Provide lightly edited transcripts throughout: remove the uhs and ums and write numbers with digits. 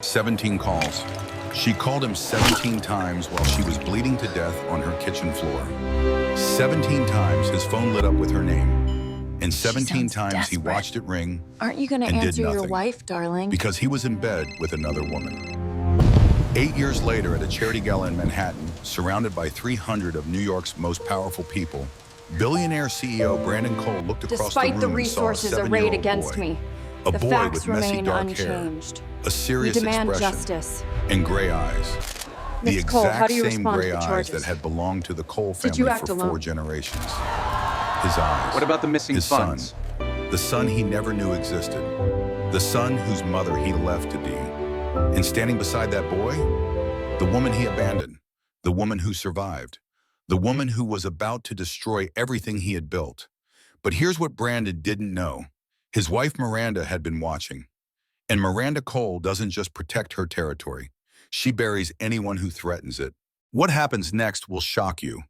17 calls. She called him 17 times while she was bleeding to death on her kitchen floor. 17 times his phone lit up with her name. And 17 times he watched it ring. Aren't you going to and answer did your nothing, wife, darling? because he was in bed with another woman. 8 years later, at a charity gala in Manhattan, surrounded by 300 of New York's most powerful people, billionaire CEO Brandon Cole looked across Despite the the room resources and saw a arrayed 7-year-old against boy, me, a the boy facts with messy remain dark unchanged. hair, a serious We demand expression, justice. and gray eyes. The Ms. Cole, how exact do you same respond to gray the eyes charges? that had belonged to the Cole Did you family act for alone? 4 generations. His eyes. What about the missing his funds? son, the son he never knew existed, the son whose mother he left to be. And standing beside that boy, the woman he abandoned, the woman who survived, the woman who was about to destroy everything he had built. But here's what Brandon didn't know. His wife Miranda had been watching. And Miranda Cole doesn't just protect her territory. She buries anyone who threatens it. What happens next will shock you,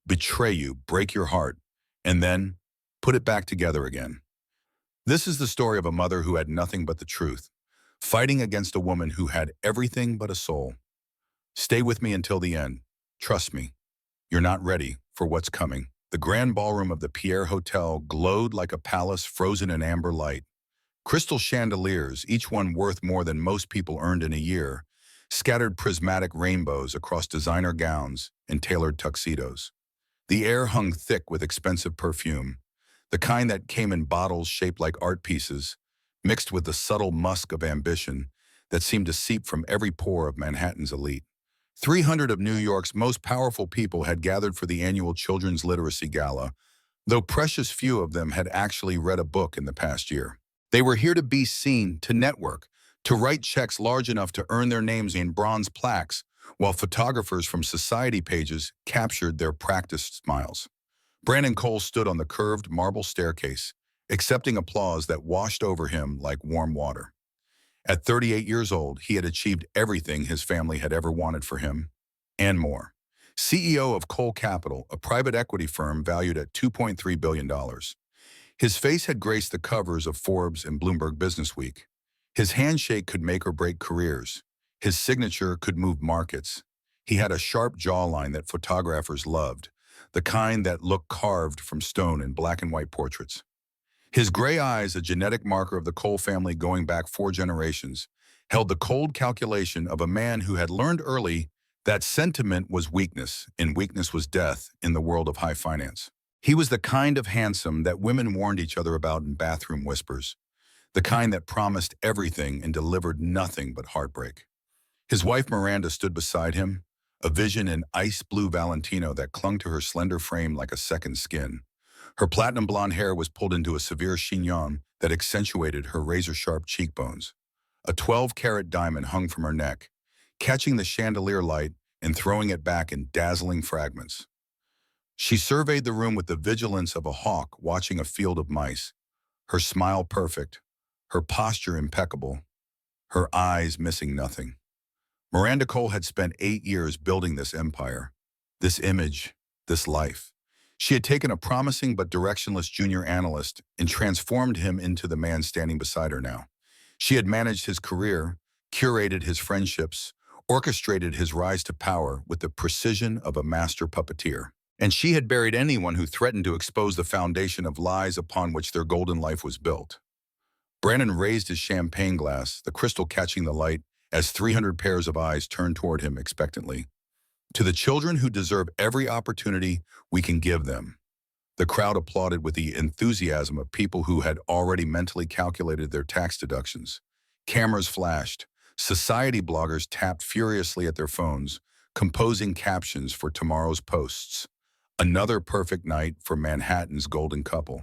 betray you, break your heart, and then put it back together again. This is the story of a mother who had nothing but the truth, fighting against a woman who had everything but a soul. Stay with me until the end. Trust me, you're not ready for what's coming. The grand ballroom of the Pierre Hotel glowed like a palace frozen in amber light. Crystal chandeliers, each one worth more than most people earned in a year, scattered prismatic rainbows across designer gowns and tailored tuxedos. The air hung thick with expensive perfume, the kind that came in bottles shaped like art pieces, mixed with the subtle musk of ambition that seemed to seep from every pore of Manhattan's elite. 300 of New York's most powerful people had gathered for the annual Children's Literacy Gala, though precious few of them had actually read a book in the past year. They were here to be seen, to network, to write checks large enough to earn their names in bronze plaques, while photographers from society pages captured their practiced smiles. Brandon Cole stood on the curved marble staircase, accepting applause that washed over him like warm water. At 38 years old, he had achieved everything his family had ever wanted for him, and more. CEO of Cole Capital, a private equity firm valued at $2.3 billion. His face had graced the covers of Forbes and Bloomberg Businessweek. His handshake could make or break careers. His signature could move markets. He had a sharp jawline that photographers loved, the kind that looked carved from stone in black and white portraits. His gray eyes, a genetic marker of the Cole family going back 4 generations, held the cold calculation of a man who had learned early that sentiment was weakness, and weakness was death in the world of high finance. He was the kind of handsome that women warned each other about in bathroom whispers, the kind that promised everything and delivered nothing but heartbreak. His wife Miranda stood beside him, a vision in ice blue Valentino that clung to her slender frame like a second skin. Her platinum blonde hair was pulled into a severe chignon that accentuated her razor-sharp cheekbones. A 12-carat diamond hung from her neck, catching the chandelier light and throwing it back in dazzling fragments. She surveyed the room with the vigilance of a hawk watching a field of mice, her smile perfect, her posture impeccable, her eyes missing nothing. Miranda Cole had spent 8 years building this empire, this image, this life. She had taken a promising but directionless junior analyst and transformed him into the man standing beside her now. She had managed his career, curated his friendships, orchestrated his rise to power with the precision of a master puppeteer. And she had buried anyone who threatened to expose the foundation of lies upon which their golden life was built. Brandon raised his champagne glass, the crystal catching the light, as 300 pairs of eyes turned toward him expectantly. To the children who deserve every opportunity we can give them. The crowd applauded with the enthusiasm of people who had already mentally calculated their tax deductions. Cameras flashed. Society bloggers tapped furiously at their phones, composing captions for tomorrow's posts. Another perfect night for Manhattan's golden couple.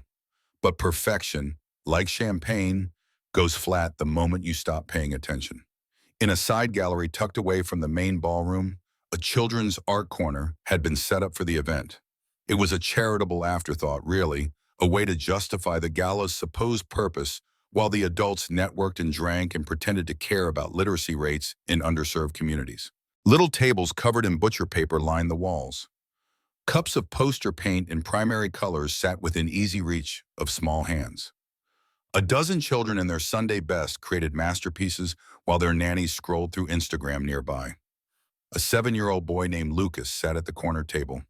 But perfection, like champagne, goes flat the moment you stop paying attention. In a side gallery tucked away from the main ballroom, a children's art corner had been set up for the event. It was a charitable afterthought, really, a way to justify the gala's supposed purpose while the adults networked and drank and pretended to care about literacy rates in underserved communities. Little tables covered in butcher paper lined the walls. Cups of poster paint in primary colors sat within easy reach of small hands. A dozen children in their Sunday best created masterpieces while their nannies scrolled through Instagram nearby. A 7-year-old boy named Lucas sat at the corner table,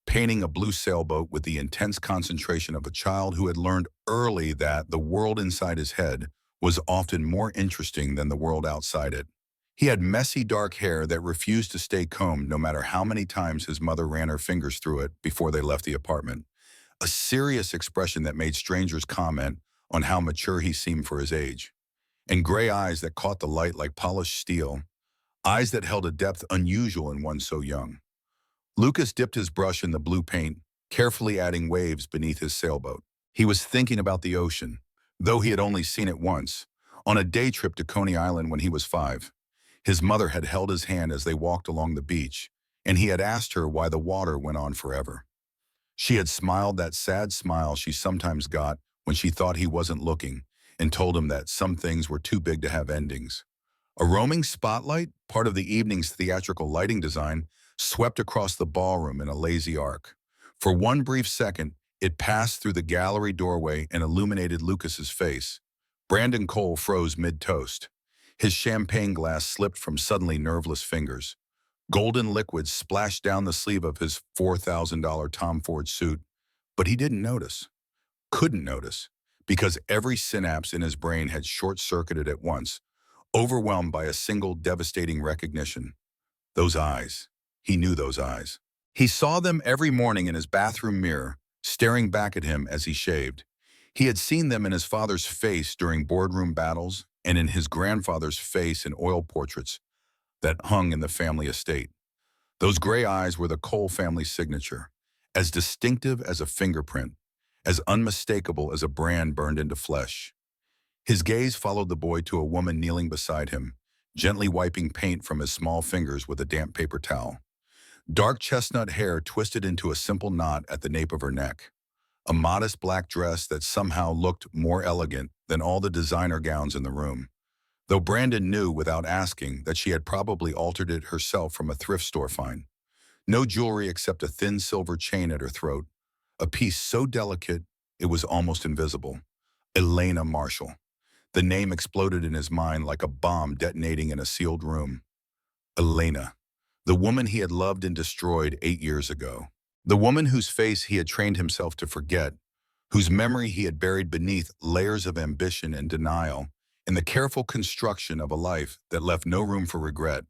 painting a blue sailboat with the intense concentration of a child who had learned early that the world inside his head was often more interesting than the world outside it. He had messy dark hair that refused to stay combed no matter how many times his mother ran her fingers through it before they left the apartment. A serious expression that made strangers comment on how mature he seemed for his age. And gray eyes that caught the light like polished steel, eyes that held a depth unusual in one so young. Lucas dipped his brush in the blue paint, carefully adding waves beneath his sailboat. He was thinking about the ocean, though he had only seen it once, on a day trip to Coney Island when he was 5. His mother had held his hand as they walked along the beach, and he had asked her why the water went on forever. She had smiled that sad smile she sometimes got when she thought he wasn't looking, and told him that some things were too big to have endings. A roaming spotlight, part of the evening's theatrical lighting design, swept across the ballroom in a lazy arc. For one brief second, it passed through the gallery doorway and illuminated Lucas's face. Brandon Cole froze mid-toast. His champagne glass slipped from suddenly nerveless fingers. Golden liquid splashed down the sleeve of his $4,000 Tom Ford suit, but he didn't notice. Couldn't notice, because every synapse in his brain had short-circuited at once, overwhelmed by a single devastating recognition. Those eyes. He knew those eyes. He saw them every morning in his bathroom mirror, staring back at him as he shaved. He had seen them in his father's face during boardroom battles and in his grandfather's face in oil portraits that hung in the family estate. Those gray eyes were the Cole family signature, as distinctive as a fingerprint, as unmistakable as a brand burned into flesh. His gaze followed the boy to a woman kneeling beside him, gently wiping paint from his small fingers with a damp paper towel. Dark chestnut hair twisted into a simple knot at the nape of her neck. A modest black dress that somehow looked more elegant than all the designer gowns in the room, though Brandon knew without asking that she had probably altered it herself from a thrift store find. No jewelry except a thin silver chain at her throat, a piece so delicate it was almost invisible. Elena Marshall. The name exploded in his mind like a bomb detonating in a sealed room. Elena, the woman he had loved and destroyed 8 years ago. The woman whose face he had trained himself to forget, whose memory he had buried beneath layers of ambition and denial, in the careful construction of a life that left no room for regret.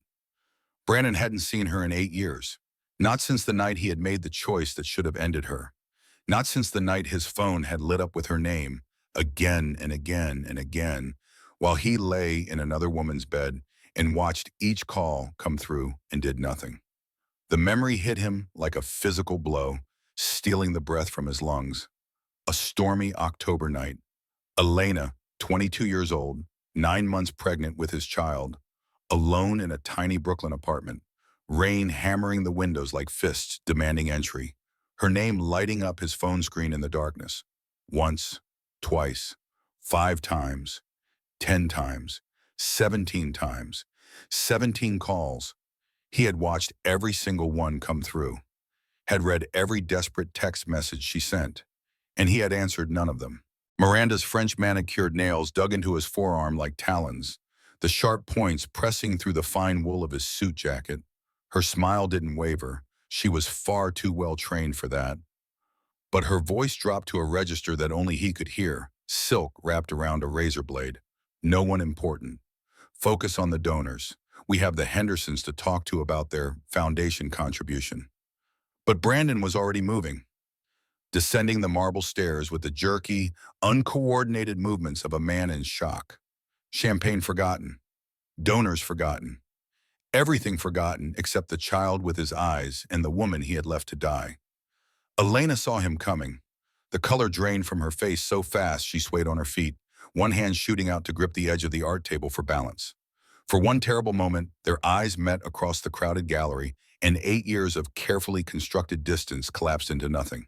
Brandon hadn't seen her in 8 years, not since the night he had made the choice that should have ended her, not since the night his phone had lit up with her name, again and again and again, while he lay in another woman's bed and watched each call come through and did nothing. The memory hit him like a physical blow, stealing the breath from his lungs. A stormy October night. Elena, 22 years old, 9 months pregnant with his child, alone in a tiny Brooklyn apartment, rain hammering the windows like fists demanding entry, her name lighting up his phone screen in the darkness. Once, twice, 5 times, 10 times, 17 times, 17 calls. He had watched every single one come through, had read every desperate text message she sent, and he had answered none of them. Miranda's French manicured nails dug into his forearm like talons, the sharp points pressing through the fine wool of his suit jacket. Her smile didn't waver. She was far too well trained for that. But her voice dropped to a register that only he could hear, silk wrapped around a razor blade. No one important. Focus on the donors. We have the Hendersons to talk to about their foundation contribution. But Brandon was already moving, descending the marble stairs with the jerky, uncoordinated movements of a man in shock. Champagne forgotten. Donors forgotten. Everything forgotten except the child with his eyes and the woman he had left to die. Elena saw him coming. The color drained from her face so fast she swayed on her feet, one hand shooting out to grip the edge of the art table for balance. For one terrible moment, their eyes met across the crowded gallery, and 8 years of carefully constructed distance collapsed into nothing.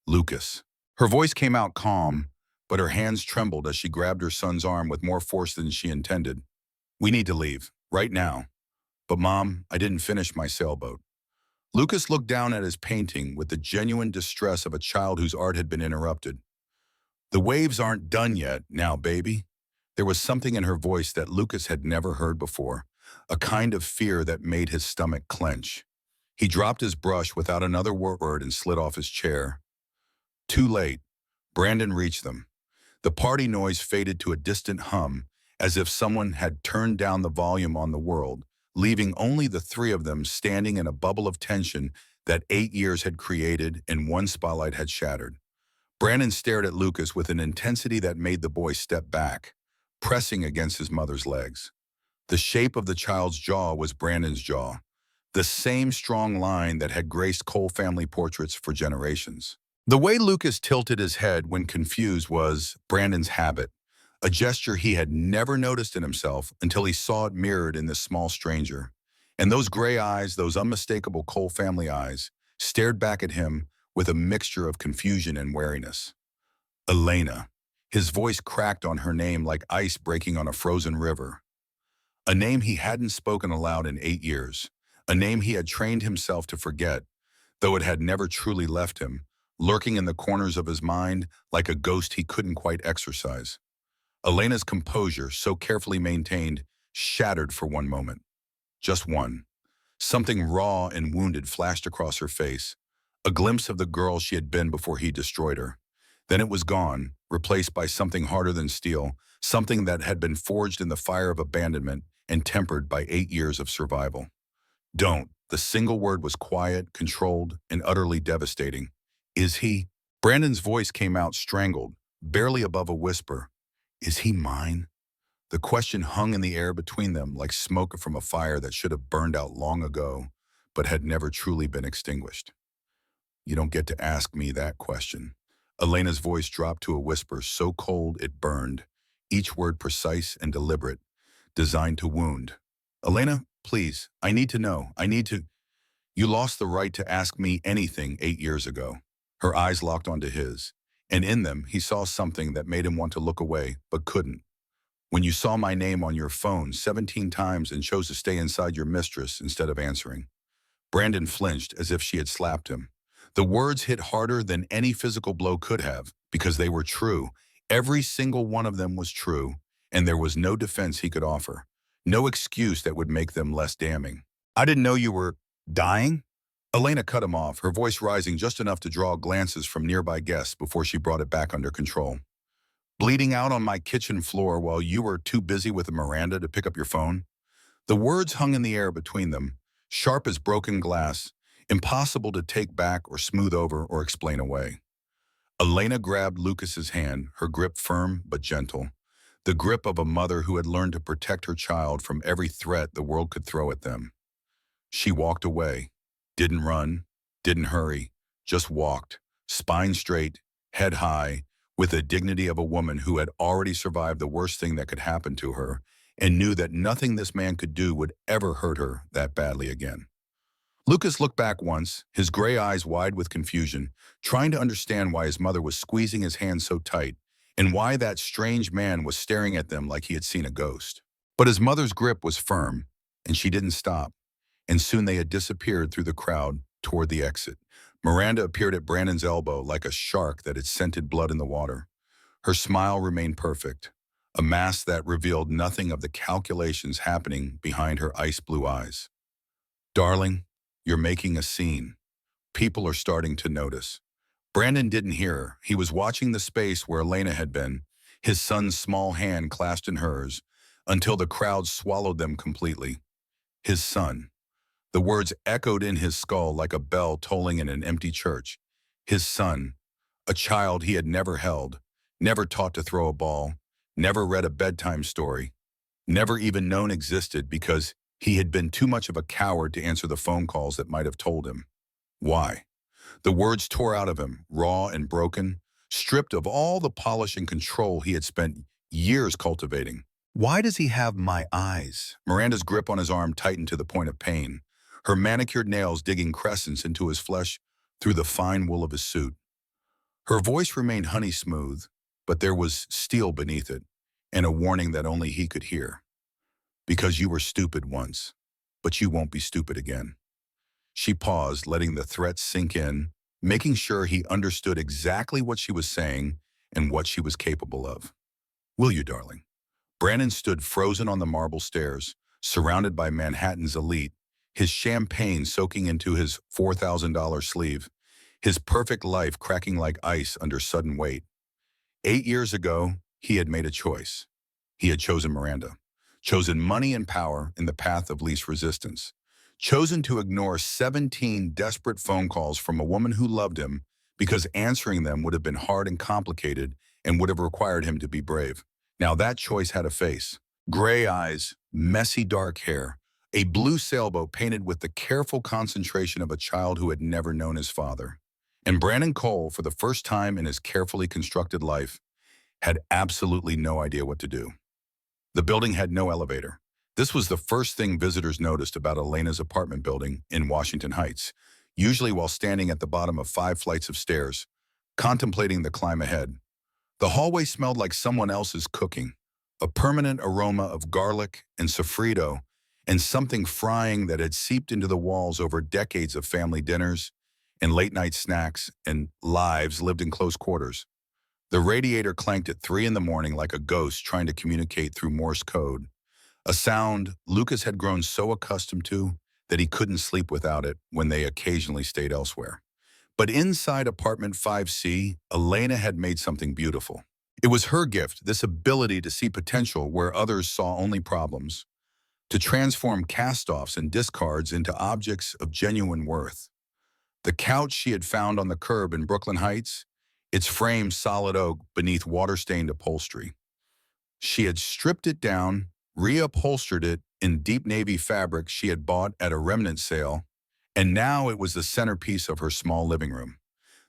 Lucas. Her voice came out calm, but her hands trembled as she grabbed her son's arm with more force than she intended. We need to leave, right now. But Mom, I didn't finish my sailboat. Lucas looked down at his painting with the genuine distress of a child whose art had been interrupted. The waves aren't done yet, now, baby. There was something in her voice that Lucas had never heard before, a kind of fear that made his stomach clench. He dropped his brush without another word and slid off his chair. Too late. Brandon reached them. The party noise faded to a distant hum, as if someone had turned down the volume on the world, leaving only the three of them standing in a bubble of tension that 8 years had created and one spotlight had shattered. Brandon stared at Lucas with an intensity that made the boy step back, pressing against his mother's legs. The shape of the child's jaw was Brandon's jaw, the same strong line that had graced Cole family portraits for generations. The way Lucas tilted his head when confused was Brandon's habit, a gesture he had never noticed in himself until he saw it mirrored in this small stranger. And those gray eyes, those unmistakable Cole family eyes, stared back at him with a mixture of confusion and wariness. Elena. His voice cracked on her name like ice breaking on a frozen river. A name he hadn't spoken aloud in 8 years. A name he had trained himself to forget, though it had never truly left him, lurking in the corners of his mind like a ghost he couldn't quite exorcise. Elena's composure, so carefully maintained, shattered for one moment. Just one. Something raw and wounded flashed across her face, a glimpse of the girl she had been before he destroyed her. Then it was gone, replaced by something harder than steel, something that had been forged in the fire of abandonment and tempered by 8 years of survival. Don't. The single word was quiet, controlled, and utterly devastating. Is he? Brandon's voice came out strangled, barely above a whisper. Is he mine? The question hung in the air between them like smoke from a fire that should have burned out long ago, but had never truly been extinguished. You don't get to ask me that question. Elena's voice dropped to a whisper so cold it burned, each word precise and deliberate, designed to wound. Elena, please, I need to know. You lost the right to ask me anything 8 years ago. Her eyes locked onto his, and in them he saw something that made him want to look away, but couldn't. When you saw my name on your phone 17 times and chose to stay inside your mistress instead of answering. Brandon flinched as if she had slapped him. The words hit harder than any physical blow could have, because they were true. Every single one of them was true, and there was no defense he could offer. No excuse that would make them less damning. I didn't know you were dying? Elena cut him off, her voice rising just enough to draw glances from nearby guests before she brought it back under control. Bleeding out on my kitchen floor while you were too busy with Miranda to pick up your phone? The words hung in the air between them, sharp as broken glass, impossible to take back or smooth over or explain away. Elena grabbed Lucas's hand, her grip firm but gentle, the grip of a mother who had learned to protect her child from every threat the world could throw at them. She walked away, didn't run, didn't hurry, just walked, spine straight, head high, with the dignity of a woman who had already survived the worst thing that could happen to her and knew that nothing this man could do would ever hurt her that badly again. Lucas looked back once, his gray eyes wide with confusion, trying to understand why his mother was squeezing his hand so tight and why that strange man was staring at them like he had seen a ghost. But his mother's grip was firm, and she didn't stop, and soon they had disappeared through the crowd toward the exit. Miranda appeared at Brandon's elbow like a shark that had scented blood in the water. Her smile remained perfect, a mask that revealed nothing of the calculations happening behind her ice-blue eyes. Darling, you're making a scene. People are starting to notice. Brandon didn't hear her. He was watching the space where Elena had been, his son's small hand clasped in hers, until the crowd swallowed them completely. His son. The words echoed in his skull like a bell tolling in an empty church. His son, a child he had never held, never taught to throw a ball, never read a bedtime story, never even known existed because he had been too much of a coward to answer the phone calls that might have told him. Why? The words tore out of him, raw and broken, stripped of all the polish and control he had spent years cultivating. Why does he have my eyes? Miranda's grip on his arm tightened to the point of pain, her manicured nails digging crescents into his flesh through the fine wool of his suit. Her voice remained honey smooth, but there was steel beneath it, and a warning that only he could hear. Because you were stupid once, but you won't be stupid again. She paused, letting the threat sink in, making sure he understood exactly what she was saying, and what she was capable of. Will you, darling? Brandon stood frozen on the marble stairs, surrounded by Manhattan's elite, his champagne soaking into his $4,000 sleeve, his perfect life cracking like ice under sudden weight. 8 years ago, he had made a choice. He had chosen Miranda, chosen money and power in the path of least resistance, chosen to ignore 17 desperate phone calls from a woman who loved him because answering them would have been hard and complicated and would have required him to be brave. Now that choice had a face: gray eyes, messy dark hair, a blue sailboat painted with the careful concentration of a child who had never known his father. And Brandon Cole, for the first time in his carefully constructed life, had absolutely no idea what to do. The building had no elevator. This was the first thing visitors noticed about Elena's apartment building in Washington Heights, usually while standing at the bottom of 5 flights of stairs, contemplating the climb ahead. The hallway smelled like someone else's cooking, a permanent aroma of garlic and sofrito, and something frying that had seeped into the walls over decades of family dinners and late-night snacks and lives lived in close quarters. The radiator clanked at 3 in the morning like a ghost trying to communicate through Morse code, a sound Lucas had grown so accustomed to that he couldn't sleep without it when they occasionally stayed elsewhere. But inside apartment 5C, Elena had made something beautiful. It was her gift, this ability to see potential where others saw only problems, to transform cast-offs and discards into objects of genuine worth. The couch she had found on the curb in Brooklyn Heights, its frame solid oak beneath water-stained upholstery. She had stripped it down, reupholstered it in deep navy fabric she had bought at a remnant sale, and now it was the centerpiece of her small living room.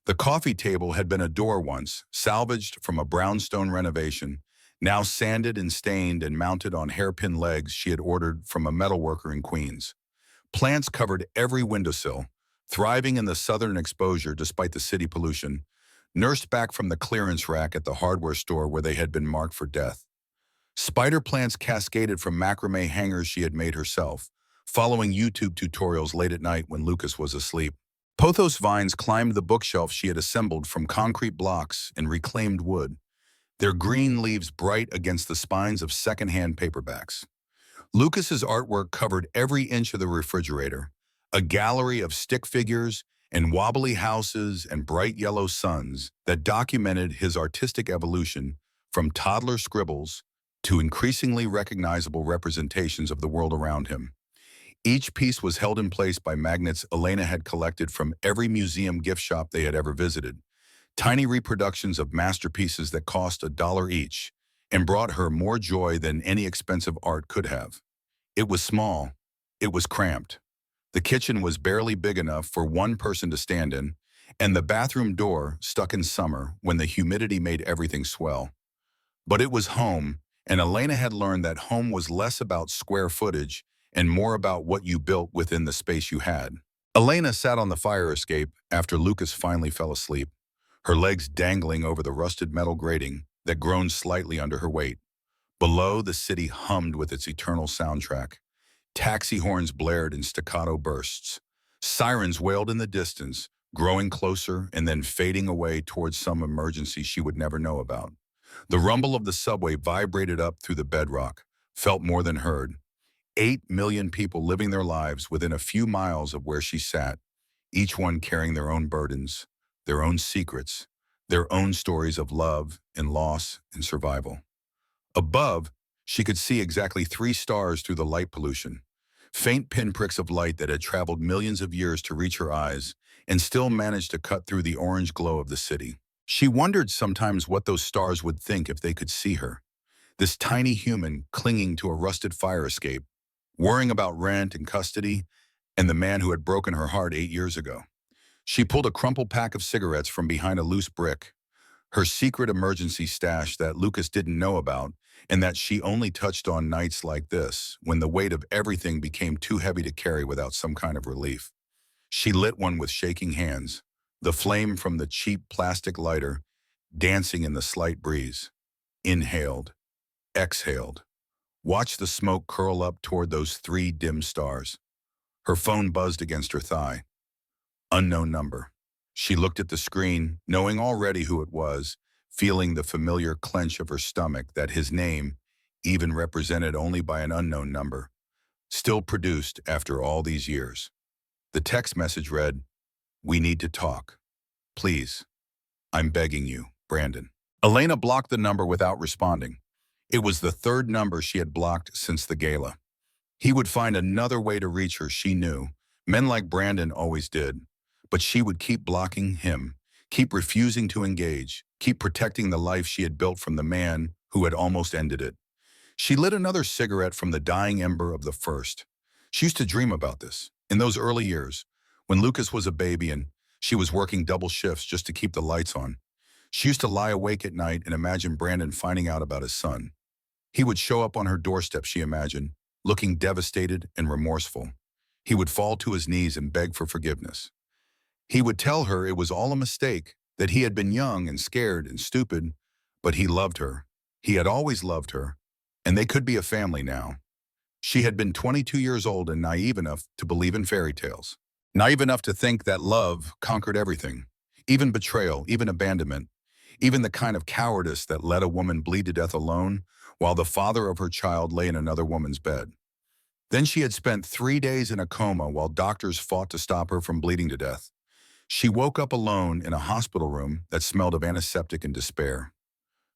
The coffee table had been a door once, salvaged from a brownstone renovation, now sanded and stained and mounted on hairpin legs she had ordered from a metalworker in Queens. Plants covered every windowsill, thriving in the southern exposure despite the city pollution, nursed back from the clearance rack at the hardware store where they had been marked for death. Spider plants cascaded from macrame hangers she had made herself, following YouTube tutorials late at night when Lucas was asleep. Pothos vines climbed the bookshelf she had assembled from concrete blocks and reclaimed wood, their green leaves bright against the spines of secondhand paperbacks. Lucas's artwork covered every inch of the refrigerator, a gallery of stick figures and wobbly houses and bright yellow suns that documented his artistic evolution from toddler scribbles to increasingly recognizable representations of the world around him. Each piece was held in place by magnets Elena had collected from every museum gift shop they had ever visited, tiny reproductions of masterpieces that cost $1 each and brought her more joy than any expensive art could have. It was small. It was cramped. The kitchen was barely big enough for one person to stand in, and the bathroom door stuck in summer when the humidity made everything swell. But it was home, and Elena had learned that home was less about square footage and more about what you built within the space you had. Elena sat on the fire escape after Lucas finally fell asleep, her legs dangling over the rusted metal grating that groaned slightly under her weight. Below, the city hummed with its eternal soundtrack. Taxi horns blared in staccato bursts. Sirens wailed in the distance, growing closer and then fading away towards some emergency she would never know about. The rumble of the subway vibrated up through the bedrock, felt more than heard. 8 million people living their lives within a few miles of where she sat, each one carrying their own burdens, their own secrets, their own stories of love and loss and survival. Above, she could see exactly 3 stars through the light pollution, faint pinpricks of light that had traveled millions of years to reach her eyes and still managed to cut through the orange glow of the city. She wondered sometimes what those stars would think if they could see her, this tiny human clinging to a rusted fire escape, worrying about rent and custody, and the man who had broken her heart 8 years ago. She pulled a crumpled pack of cigarettes from behind a loose brick, her secret emergency stash that Lucas didn't know about and that she only touched on nights like this, when the weight of everything became too heavy to carry without some kind of relief. She lit one with shaking hands, the flame from the cheap plastic lighter dancing in the slight breeze. Inhaled, exhaled. Watched the smoke curl up toward those 3 dim stars. Her phone buzzed against her thigh. Unknown number. She looked at the screen, knowing already who it was, feeling the familiar clench of her stomach that his name, even represented only by an unknown number, still produced after all these years. The text message read, "We need to talk. Please. I'm begging you, Brandon." Elena blocked the number without responding. It was the third number she had blocked since the gala. He would find another way to reach her, she knew. Men like Brandon always did. But she would keep blocking him, keep refusing to engage, keep protecting the life she had built from the man who had almost ended it. She lit another cigarette from the dying ember of the first. She used to dream about this, in those early years, when Lucas was a baby and she was working double shifts just to keep the lights on. She used to lie awake at night and imagine Brandon finding out about his son. He would show up on her doorstep, she imagined, looking devastated and remorseful. He would fall to his knees and beg for forgiveness. He would tell her it was all a mistake, that he had been young and scared and stupid, but he loved her. He had always loved her, and they could be a family now. She had been 22 years old and naive enough to believe in fairy tales. Naive enough to think that love conquered everything, even betrayal, even abandonment, even the kind of cowardice that let a woman bleed to death alone while the father of her child lay in another woman's bed. Then she had spent 3 days in a coma while doctors fought to stop her from bleeding to death. She woke up alone in a hospital room that smelled of antiseptic and despair.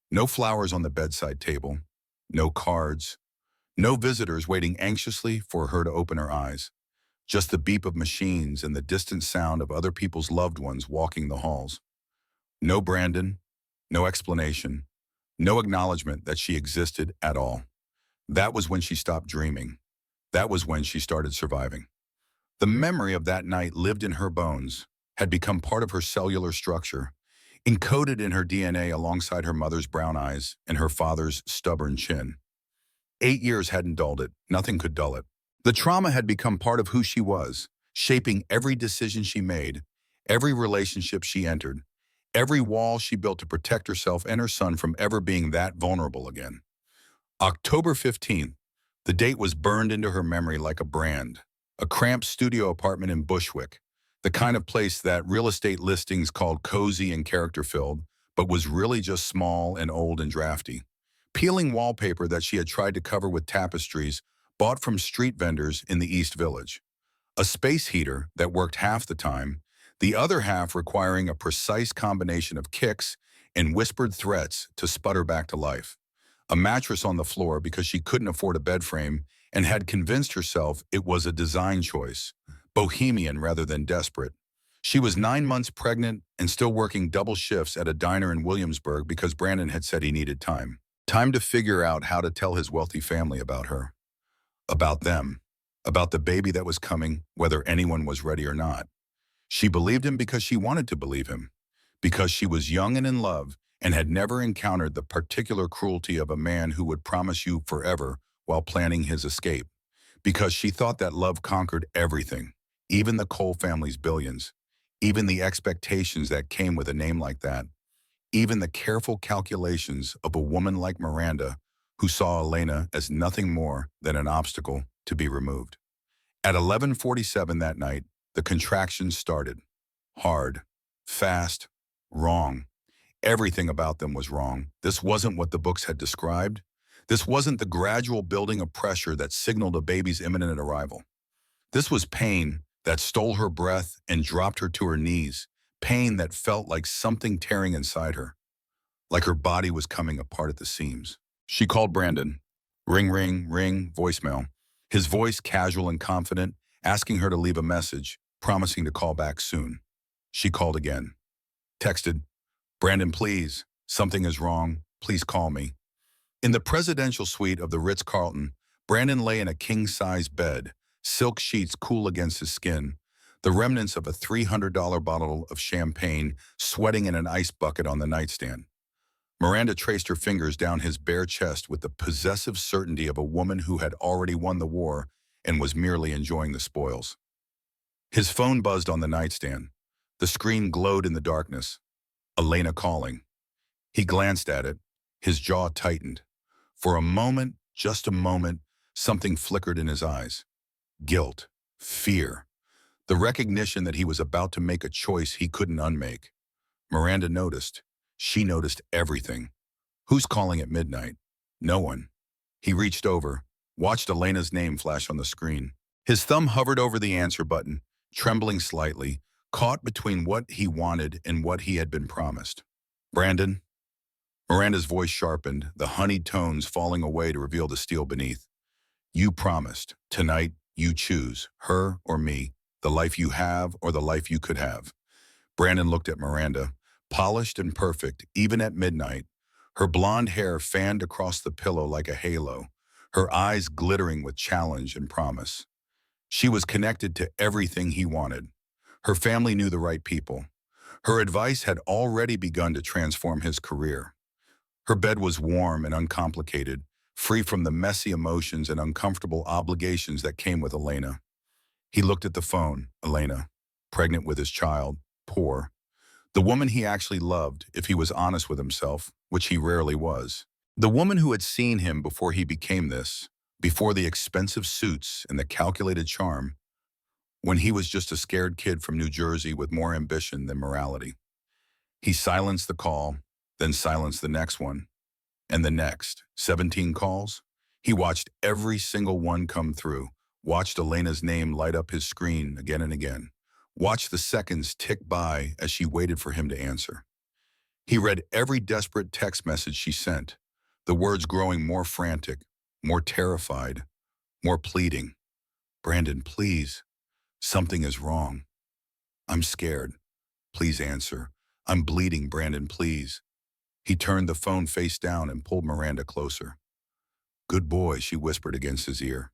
No flowers on the bedside table, no cards, no visitors waiting anxiously for her to open her eyes. Just the beep of machines and the distant sound of other people's loved ones walking the halls. No Brandon, no explanation, no acknowledgement that she existed at all. That was when she stopped dreaming. That was when she started surviving. The memory of that night lived in her bones, had become part of her cellular structure, encoded in her DNA alongside her mother's brown eyes and her father's stubborn chin. 8 years hadn't dulled it. Nothing could dull it. The trauma had become part of who she was, shaping every decision she made, every relationship she entered, every wall she built to protect herself and her son from ever being that vulnerable again. October 15th, the date was burned into her memory like a brand. A cramped studio apartment in Bushwick, the kind of place that real estate listings called cozy and character-filled, but was really just small and old and drafty. Peeling wallpaper that she had tried to cover with tapestries bought from street vendors in the East Village. A space heater that worked half the time, the other half requiring a precise combination of kicks and whispered threats to sputter back to life. A mattress on the floor because she couldn't afford a bed frame and had convinced herself it was a design choice, bohemian rather than desperate. She was 9 months pregnant and still working double shifts at a diner in Williamsburg because Brandon had said he needed time. Time to figure out how to tell his wealthy family about her. About them. About the baby that was coming, whether anyone was ready or not. She believed him because she wanted to believe him. Because she was young and in love and had never encountered the particular cruelty of a man who would promise you forever while planning his escape. Because she thought that love conquered everything, even the Cole family's billions, even the expectations that came with a name like that, even the careful calculations of a woman like Miranda who saw Elena as nothing more than an obstacle to be removed. At 11:47 that night, the contractions started. Hard, fast, wrong. Everything about them was wrong. This wasn't what the books had described. This wasn't the gradual building of pressure that signaled a baby's imminent arrival. This was pain that stole her breath and dropped her to her knees, pain that felt like something tearing inside her, like her body was coming apart at the seams. She called Brandon. Ring, ring, ring, voicemail. His voice casual and confident, asking her to leave a message, promising to call back soon. She called again. Texted, "Brandon, please, something is wrong. Please call me." In the presidential suite of the Ritz-Carlton, Brandon lay in a king-size bed, silk sheets cool against his skin, the remnants of a $300 bottle of champagne sweating in an ice bucket on the nightstand. Miranda traced her fingers down his bare chest with the possessive certainty of a woman who had already won the war and was merely enjoying the spoils. His phone buzzed on the nightstand. The screen glowed in the darkness. Elena calling. He glanced at it. His jaw tightened. For a moment, just a moment, something flickered in his eyes. Guilt. Fear. The recognition that he was about to make a choice he couldn't unmake. Miranda noticed. She noticed everything. Who's calling at midnight? No one. He reached over, watched Elena's name flash on the screen. His thumb hovered over the answer button, trembling slightly, caught between what he wanted and what he had been promised. Brandon? Miranda's voice sharpened, the honeyed tones falling away to reveal the steel beneath. You promised. Tonight, you choose, her or me, the life you have or the life you could have. Brandon looked at Miranda, polished and perfect, even at midnight, her blonde hair fanned across the pillow like a halo, her eyes glittering with challenge and promise. She was connected to everything he wanted. Her family knew the right people. Her advice had already begun to transform his career. Her bed was warm and uncomplicated, free from the messy emotions and uncomfortable obligations that came with Elena. He looked at the phone, Elena, pregnant with his child, poor. The woman he actually loved, if he was honest with himself, which he rarely was. The woman who had seen him before he became this, before the expensive suits and the calculated charm, when he was just a scared kid from New Jersey with more ambition than morality. He silenced the call, then silenced the next one, and the next. 17 calls. He watched every single one come through, watched Elena's name light up his screen again and again, watched the seconds tick by as she waited for him to answer. He read every desperate text message she sent, the words growing more frantic, more terrified, more pleading. Brandon, please. Something is wrong. I'm scared. Please answer. I'm bleeding, Brandon, please. He turned the phone face down and pulled Miranda closer. Good boy, she whispered against his ear.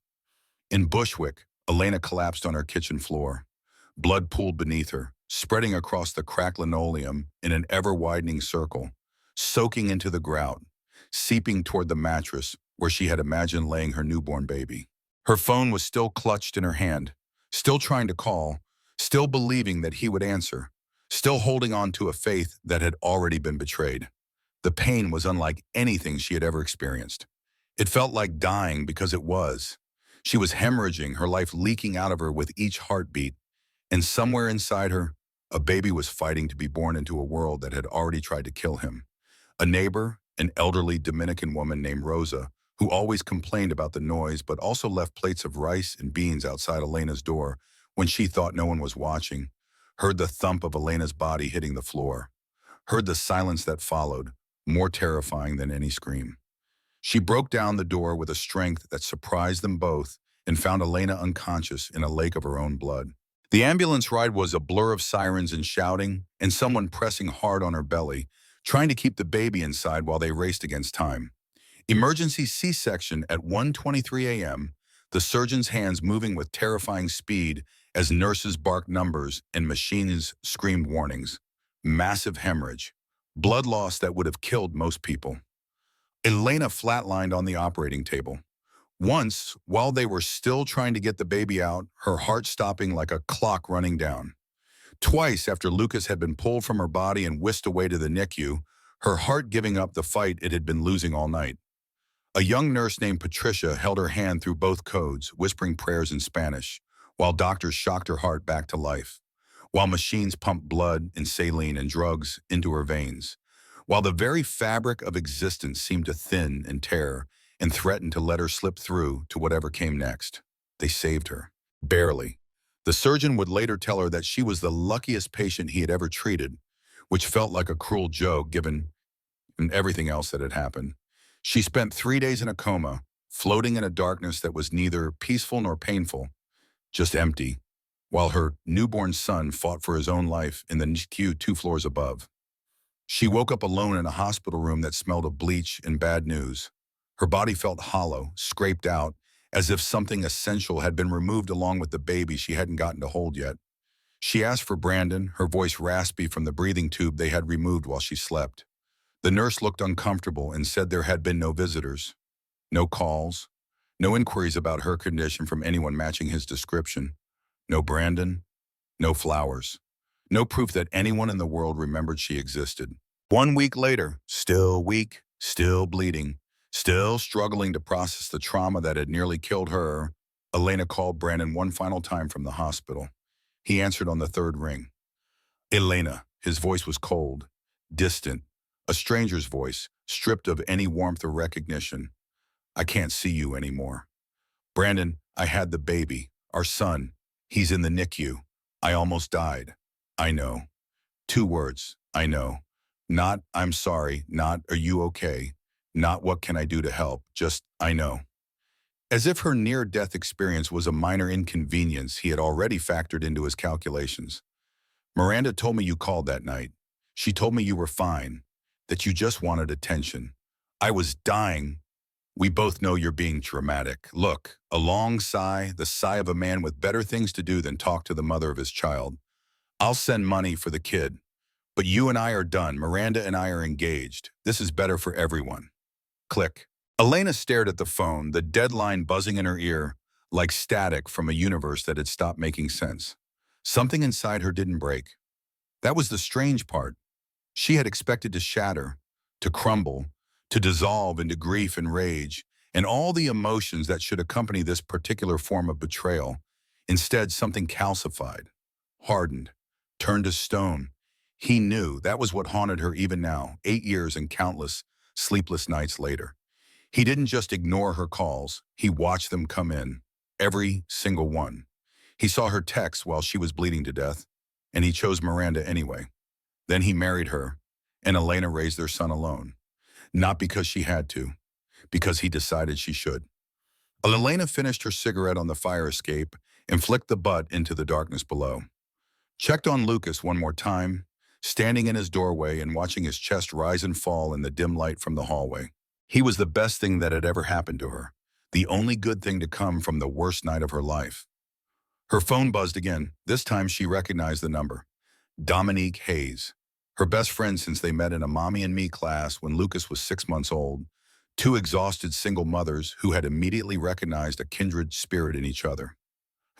In Bushwick, Elena collapsed on her kitchen floor. Blood pooled beneath her, spreading across the cracked linoleum in an ever-widening circle, soaking into the grout, seeping toward the mattress where she had imagined laying her newborn baby. Her phone was still clutched in her hand, still trying to call, still believing that he would answer, still holding on to a faith that had already been betrayed. The pain was unlike anything she had ever experienced. It felt like dying because it was. She was hemorrhaging, her life leaking out of her with each heartbeat, and somewhere inside her, a baby was fighting to be born into a world that had already tried to kill him. A neighbor, an elderly Dominican woman named Rosa, who always complained about the noise but also left plates of rice and beans outside Elena's door when she thought no one was watching, heard the thump of Elena's body hitting the floor, heard the silence that followed, more terrifying than any scream. She broke down the door with a strength that surprised them both and found Elena unconscious in a lake of her own blood. The ambulance ride was a blur of sirens and shouting, and someone pressing hard on her belly, trying to keep the baby inside while they raced against time. Emergency C-section at 1:23 a.m., the surgeon's hands moving with terrifying speed as nurses barked numbers and machines screamed warnings. Massive hemorrhage. Blood loss that would have killed most people. Elena flatlined on the operating table. Once, while they were still trying to get the baby out, her heart stopping like a clock running down. Twice after Lucas had been pulled from her body and whisked away to the NICU, her heart giving up the fight it had been losing all night. A young nurse named Patricia held her hand through both codes, whispering prayers in Spanish, while doctors shocked her heart back to life, while machines pumped blood and saline and drugs into her veins, while the very fabric of existence seemed to thin and tear and threatened to let her slip through to whatever came next. They saved her. Barely. The surgeon would later tell her that she was the luckiest patient he had ever treated, which felt like a cruel joke given everything else that had happened. She spent 3 days in a coma, floating in a darkness that was neither peaceful nor painful, just empty, while her newborn son fought for his own life in the NICU 2 floors above. She woke up alone in a hospital room that smelled of bleach and bad news. Her body felt hollow, scraped out, as if something essential had been removed along with the baby she hadn't gotten to hold yet. She asked for Brandon, her voice raspy from the breathing tube they had removed while she slept. The nurse looked uncomfortable and said there had been no visitors, no calls, no inquiries about her condition from anyone matching his description. No Brandon, no flowers, no proof that anyone in the world remembered she existed. 1 week later, still weak, still bleeding, still struggling to process the trauma that had nearly killed her, Elena called Brandon one final time from the hospital. He answered on the 3rd ring. Elena, his voice was cold, distant, A stranger's voice, stripped of any warmth or recognition. I can't see you anymore. Brandon, I had the baby, our son. He's in the NICU. I almost died. I know. 2 words, I know. Not, I'm sorry, not, are you okay? Not, what can I do to help? Just, I know. As if her near-death experience was a minor inconvenience he had already factored into his calculations. Miranda told me you called that night. She told me you were fine, that you just wanted attention. I was dying. We both know you're being dramatic. Look, a long sigh, the sigh of a man with better things to do than talk to the mother of his child. I'll send money for the kid. But you and I are done. Miranda and I are engaged. This is better for everyone. Click. Elena stared at the phone, the deadline buzzing in her ear, like static from a universe that had stopped making sense. Something inside her didn't break. That was the strange part. She had expected to shatter, to crumble, to dissolve into grief and rage, and all the emotions that should accompany this particular form of betrayal. Instead, something calcified, hardened, turned to stone. He knew that was what haunted her even now, 8 years and countless sleepless nights later. He didn't just ignore her calls, he watched them come in, every single one. He saw her texts while she was bleeding to death, and he chose Miranda anyway. Then he married her, and Elena raised their son alone. Not because she had to, because he decided she should. Elena finished her cigarette on the fire escape and flicked the butt into the darkness below. Checked on Lucas one more time, standing in his doorway and watching his chest rise and fall in the dim light from the hallway. He was the best thing that had ever happened to her, the only good thing to come from the worst night of her life. Her phone buzzed again. This time she recognized the number. Dominique Hayes, her best friend since they met in a Mommy and Me class when Lucas was 6 months old, 2 exhausted single mothers who had immediately recognized a kindred spirit in each other.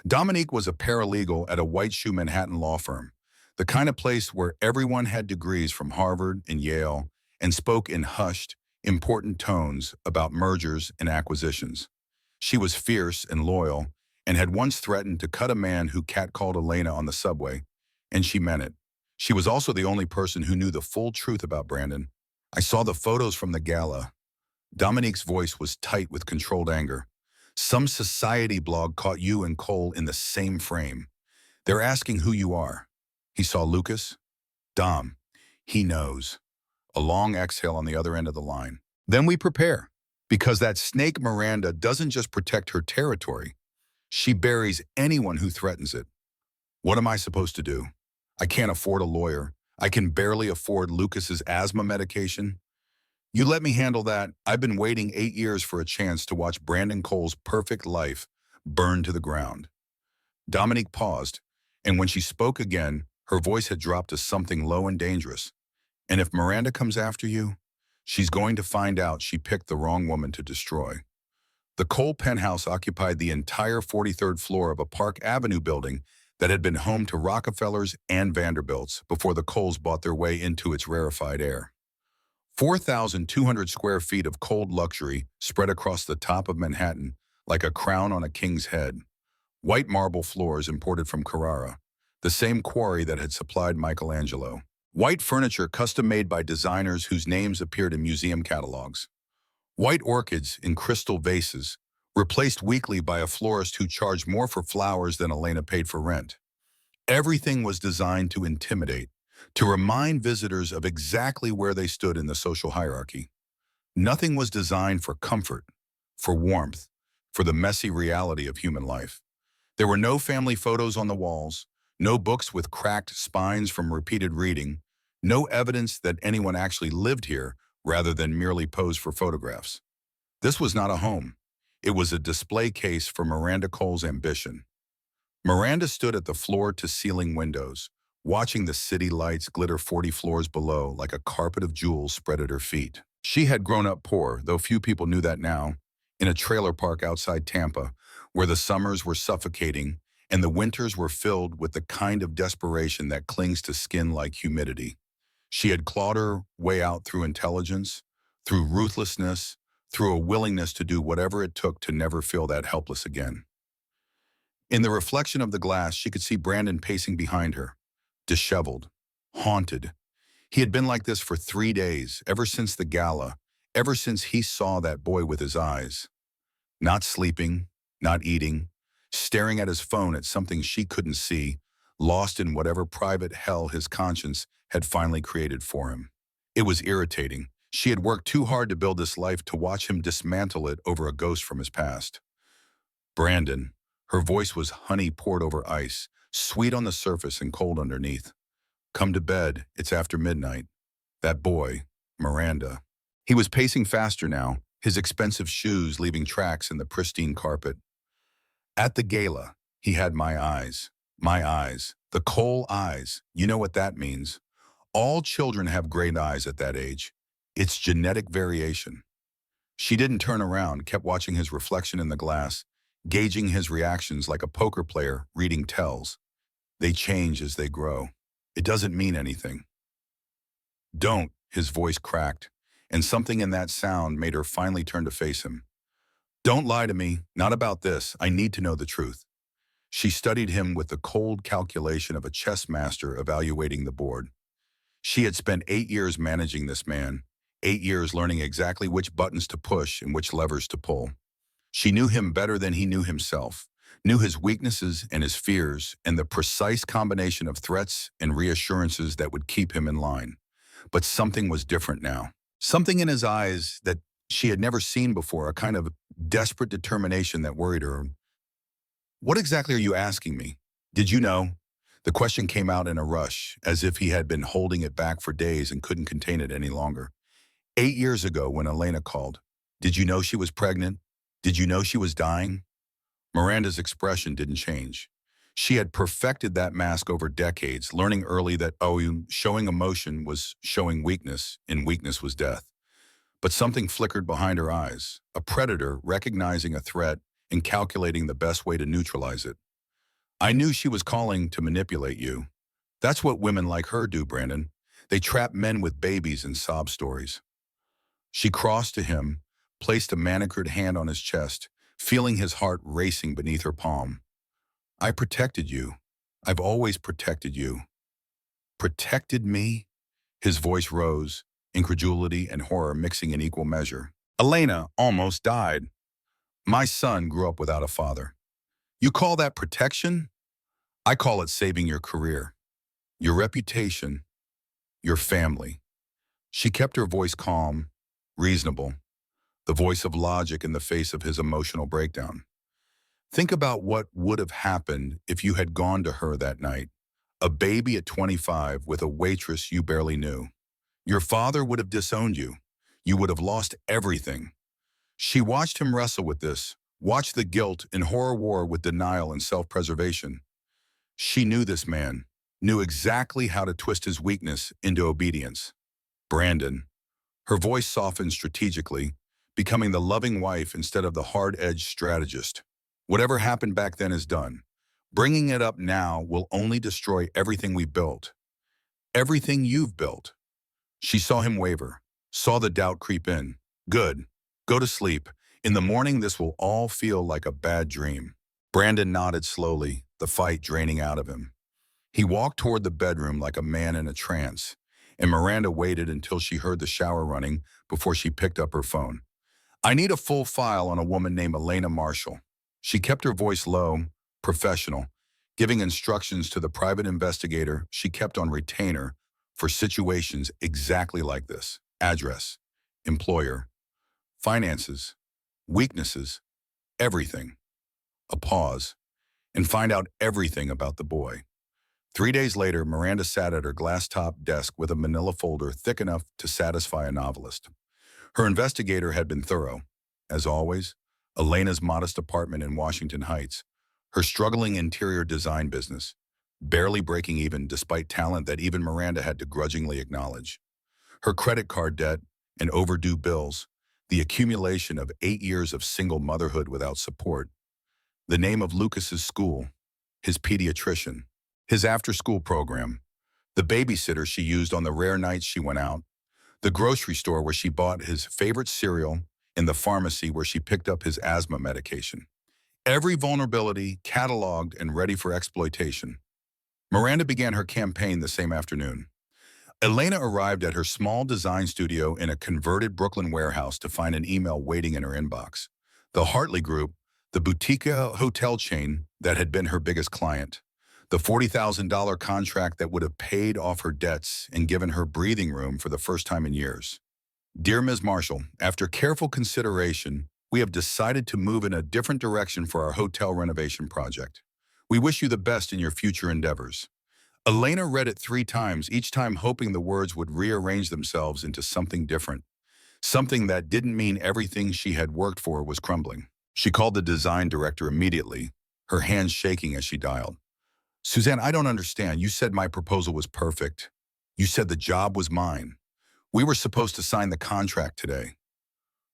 Dominique was a paralegal at a White Shoe Manhattan law firm, the kind of place where everyone had degrees from Harvard and Yale and spoke in hushed, important tones about mergers and acquisitions. She was fierce and loyal and had once threatened to cut a man who catcalled Elena on the subway, and she meant it. She was also the only person who knew the full truth about Brandon. I saw the photos from the gala. Dominique's voice was tight with controlled anger. Some society blog caught you and Cole in the same frame. They're asking who you are. He saw Lucas. Dom. He knows. A long exhale on the other end of the line. Then we prepare. Because that snake Miranda doesn't just protect her territory. She buries anyone who threatens it. What am I supposed to do? I can't afford a lawyer. I can barely afford Lucas's asthma medication. You let me handle that. I've been waiting 8 years for a chance to watch Brandon Cole's perfect life burn to the ground. Dominique paused, and when she spoke again, her voice had dropped to something low and dangerous. And if Miranda comes after you, she's going to find out she picked the wrong woman to destroy. The Cole penthouse occupied the entire 43rd floor of a Park Avenue building that had been home to Rockefellers and Vanderbilts before the Coles bought their way into its rarefied air. 4,200 square feet of cold luxury spread across the top of Manhattan like a crown on a king's head. White marble floors imported from Carrara, the same quarry that had supplied Michelangelo. White furniture custom-made by designers whose names appeared in museum catalogs. White orchids in crystal vases, replaced weekly by a florist who charged more for flowers than Elena paid for rent. Everything was designed to intimidate, to remind visitors of exactly where they stood in the social hierarchy. Nothing was designed for comfort, for warmth, for the messy reality of human life. There were no family photos on the walls, no books with cracked spines from repeated reading, no evidence that anyone actually lived here rather than merely posed for photographs. This was not a home. It was a display case for Miranda Cole's ambition. Miranda stood at the floor-to-ceiling windows, watching the city lights glitter 40 floors below like a carpet of jewels spread at her feet. She had grown up poor, though few people knew that now, in a trailer park outside Tampa, where the summers were suffocating and the winters were filled with the kind of desperation that clings to skin like humidity. She had clawed her way out through intelligence, through ruthlessness, through a willingness to do whatever it took to never feel that helpless again. In the reflection of the glass, she could see Brandon pacing behind her, disheveled, haunted. He had been like this for 3 days, ever since the gala, ever since he saw that boy with his eyes. Not sleeping, not eating, staring at his phone at something she couldn't see, lost in whatever private hell his conscience had finally created for him. It was irritating. She had worked too hard to build this life to watch him dismantle it over a ghost from his past. Brandon. Her voice was honey poured over ice, sweet on the surface and cold underneath. Come to bed, it's after midnight. That boy, Miranda. He was pacing faster now, his expensive shoes leaving tracks in the pristine carpet. At the gala, he had my eyes. My eyes. The coal eyes. You know what that means. All children have great eyes at that age. It's genetic variation. She didn't turn around, kept watching his reflection in the glass, gauging his reactions like a poker player reading tells. They change as they grow. It doesn't mean anything. Don't, his voice cracked, and something in that sound made her finally turn to face him. Don't lie to me, not about this. I need to know the truth. She studied him with the cold calculation of a chess master evaluating the board. She had spent 8 years managing this man, 8 years learning exactly which buttons to push and which levers to pull. She knew him better than he knew himself, knew his weaknesses and his fears, and the precise combination of threats and reassurances that would keep him in line. But something was different now. Something in his eyes that she had never seen before, a kind of desperate determination that worried her. What exactly are you asking me? Did you know? The question came out in a rush, as if he had been holding it back for days and couldn't contain it any longer. 8 years ago, when Elena called, did you know she was pregnant? Did you know she was dying? Miranda's expression didn't change. She had perfected that mask over decades, learning early that, showing emotion was showing weakness, and weakness was death. But something flickered behind her eyes, a predator recognizing a threat and calculating the best way to neutralize it. I knew she was calling to manipulate you. That's what women like her do, Brandon. They trap men with babies and sob stories. She crossed to him, placed a manicured hand on his chest, feeling his heart racing beneath her palm. I protected you. I've always protected you. Protected me? His voice rose, incredulity and horror mixing in equal measure. Elena almost died. My son grew up without a father. You call that protection? I call it saving your career, your reputation, your family. She kept her voice calm, reasonable, the voice of logic in the face of his emotional breakdown. Think about what would have happened if you had gone to her that night, a baby at 25 with a waitress you barely knew. Your father would have disowned you. You would have lost everything. She watched him wrestle with this, watched the guilt and horror war with denial and self-preservation. She knew this man, knew exactly how to twist his weakness into obedience. Brandon. Her voice softened strategically, becoming the loving wife instead of the hard-edged strategist. Whatever happened back then is done. Bringing it up now will only destroy everything we built. Everything you've built. She saw him waver, saw the doubt creep in. Good. Go to sleep. In the morning, this will all feel like a bad dream. Brandon nodded slowly, the fight draining out of him. He walked toward the bedroom like a man in a trance, and Miranda waited until she heard the shower running before she picked up her phone. I need a full file on a woman named Elena Marshall. She kept her voice low, professional, giving instructions to the private investigator she kept on retainer for situations exactly like this. Address, employer, finances, weaknesses, everything. A pause, and find out everything about the boy. 3 days later, Miranda sat at her glass-topped desk with a manila folder thick enough to satisfy a novelist. Her investigator had been thorough. As always, Elena's modest apartment in Washington Heights, her struggling interior design business, barely breaking even despite talent that even Miranda had to grudgingly acknowledge. Her credit card debt and overdue bills, the accumulation of 8 years of single motherhood without support, the name of Lucas's school, his pediatrician, his after-school program, the babysitter she used on the rare nights she went out, the grocery store where she bought his favorite cereal, and the pharmacy where she picked up his asthma medication. Every vulnerability cataloged and ready for exploitation. Miranda began her campaign the same afternoon. Elena arrived at her small design studio in a converted Brooklyn warehouse to find an email waiting in her inbox. The Hartley Group, the boutique hotel chain that had been her biggest client. The $40,000 contract that would have paid off her debts and given her breathing room for the first time in years. Dear Ms. Marshall, after careful consideration, we have decided to move in a different direction for our hotel renovation project. We wish you the best in your future endeavors. Elena read it 3 times, each time hoping the words would rearrange themselves into something different, something that didn't mean everything she had worked for was crumbling. She called the design director immediately, her hands shaking as she dialed. Suzanne, I don't understand. You said my proposal was perfect. You said the job was mine. We were supposed to sign the contract today.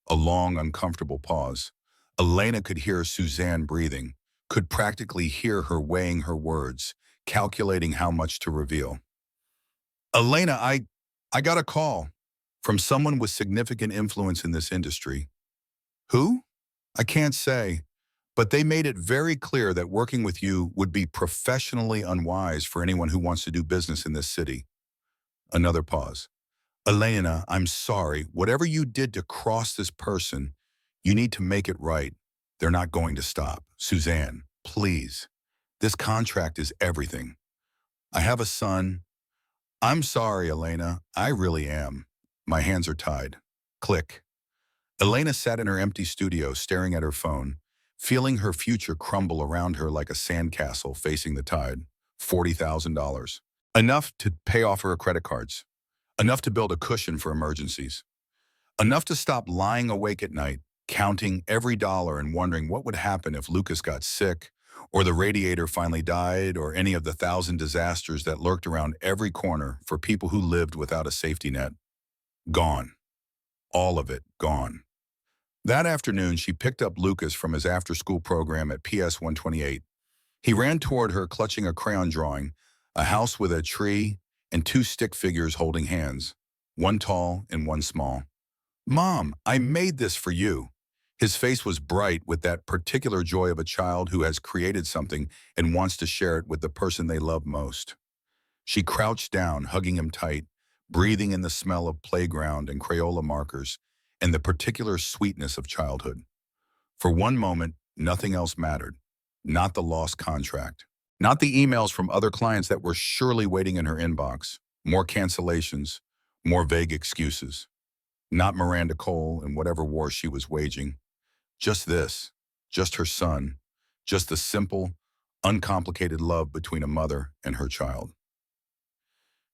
A long, uncomfortable pause. Elena could hear Suzanne breathing, could practically hear her weighing her words, calculating how much to reveal. Elena, I got a call from someone with significant influence in this industry. Who? I can't say, but they made it very clear that working with you would be professionally unwise for anyone who wants to do business in this city. Another pause. Elena, I'm sorry. Whatever you did to cross this person, you need to make it right. They're not going to stop. Suzanne, please. This contract is everything. I have a son. I'm sorry, Elena. I really am. My hands are tied. Click. Elena sat in her empty studio, staring at her phone, feeling her future crumble around her like a sandcastle facing the tide. $40,000. Enough to pay off her credit cards. Enough to build a cushion for emergencies. Enough to stop lying awake at night, counting every dollar and wondering what would happen if Lucas got sick, or the radiator finally died, or any of the 1,000 disasters that lurked around every corner for people who lived without a safety net. Gone. All of it gone. That afternoon, she picked up Lucas from his after-school program at PS 128. He ran toward her, clutching a crayon drawing, a house with a tree, and 2 stick figures holding hands, one tall and one small. Mom, I made this for you. His face was bright with that particular joy of a child who has created something and wants to share it with the person they love most. She crouched down, hugging him tight, breathing in the smell of playground and Crayola markers and the particular sweetness of childhood. For one moment, nothing else mattered. Not the lost contract. Not the emails from other clients that were surely waiting in her inbox. More cancellations, more vague excuses. Not Miranda Cole and whatever war she was waging. Just this, just her son, just the simple, uncomplicated love between a mother and her child.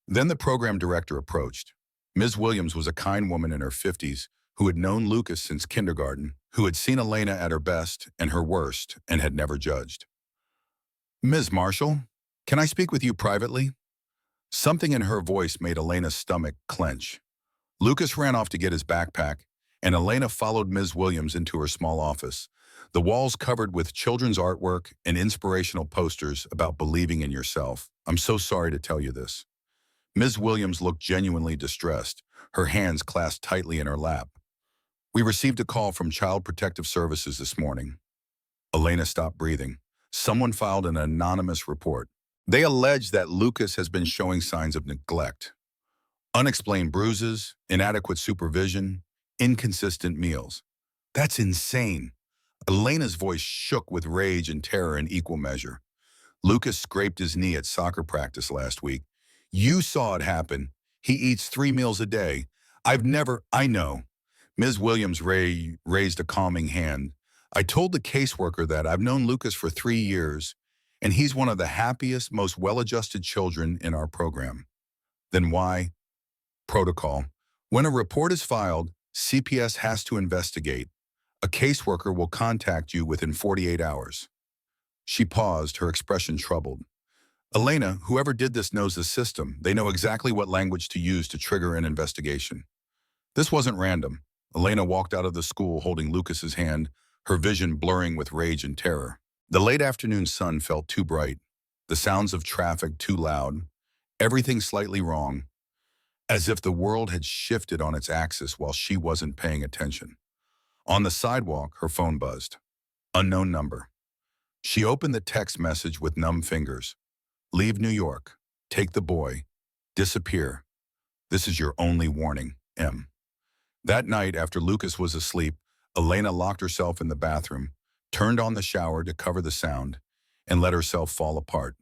Then the program director approached. Ms. Williams was a kind woman in her 50s who had known Lucas since kindergarten, who had seen Elena at her best and her worst and had never judged. Ms. Marshall, can I speak with you privately? Something in her voice made Elena's stomach clench. Lucas ran off to get his backpack, and Elena followed Ms. Williams into her small office, the walls covered with children's artwork and inspirational posters about believing in yourself. I'm so sorry to tell you this. Ms. Williams looked genuinely distressed, her hands clasped tightly in her lap. We received a call from Child Protective Services this morning. Elena stopped breathing. Someone filed an anonymous report. They allege that Lucas has been showing signs of neglect. Unexplained bruises, inadequate supervision, inconsistent meals. That's insane. Elena's voice shook with rage and terror in equal measure. Lucas scraped his knee at soccer practice last week. You saw it happen. He eats 3 meals a day. I know. Ms. Williams raised a calming hand. I told the caseworker that I've known Lucas for 3 years, and he's one of the happiest, most well-adjusted children in our program. Then why? Protocol. When a report is filed, CPS has to investigate. A caseworker will contact you within 48 hours. She paused, her expression troubled. Elena, whoever did this knows the system. They know exactly what language to use to trigger an investigation. This wasn't random. Elena walked out of the school holding Lucas's hand, her vision blurring with rage and terror. The late afternoon sun felt too bright, the sounds of traffic too loud, everything slightly wrong, as if the world had shifted on its axis while she wasn't paying attention. On the sidewalk, her phone buzzed. Unknown number. She opened the text message with numb fingers. Leave New York. Take the boy. Disappear. This is your only warning, M. That night, after Lucas was asleep, Elena locked herself in the bathroom, turned on the shower to cover the sound, and let herself fall apart.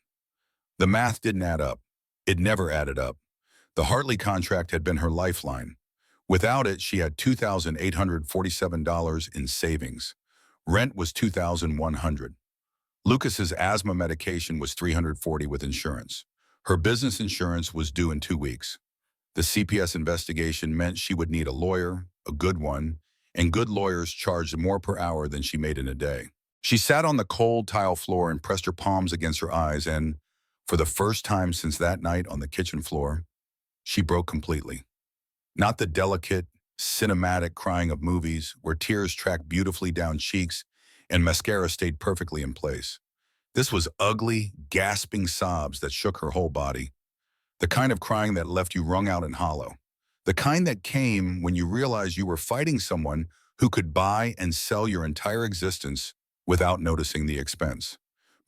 The math didn't add up. It never added up. The Hartley contract had been her lifeline. Without it, she had $2,847 in savings. Rent was $2,100. Lucas's asthma medication was $340 with insurance. Her business insurance was due in 2 weeks. The CPS investigation meant she would need a lawyer, a good one, and good lawyers charged more per hour than she made in a day. She sat on the cold tile floor and pressed her palms against her eyes and, for the first time since that night on the kitchen floor, she broke completely. Not the delicate, cinematic crying of movies where tears tracked beautifully down cheeks and mascara stayed perfectly in place. This was ugly, gasping sobs that shook her whole body. The kind of crying that left you wrung out and hollow. The kind that came when you realized you were fighting someone who could buy and sell your entire existence without noticing the expense.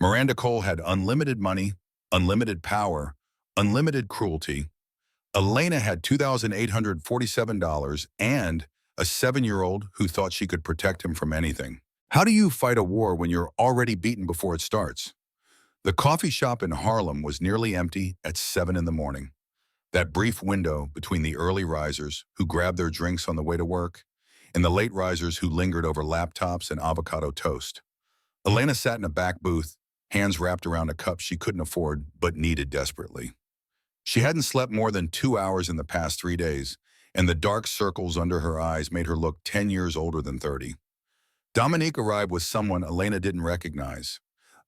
Miranda Cole had unlimited money, unlimited power, unlimited cruelty. Elena had $2,847 and a 7-year-old who thought she could protect him from anything. How do you fight a war when you're already beaten before it starts? The coffee shop in Harlem was nearly empty at 7 in the morning. That brief window between the early risers who grabbed their drinks on the way to work and the late risers who lingered over laptops and avocado toast. Elena sat in a back booth, hands wrapped around a cup she couldn't afford but needed desperately. She hadn't slept more than 2 hours in the past 3 days, and the dark circles under her eyes made her look 10 years older than 30. Dominique arrived with someone Elena didn't recognize.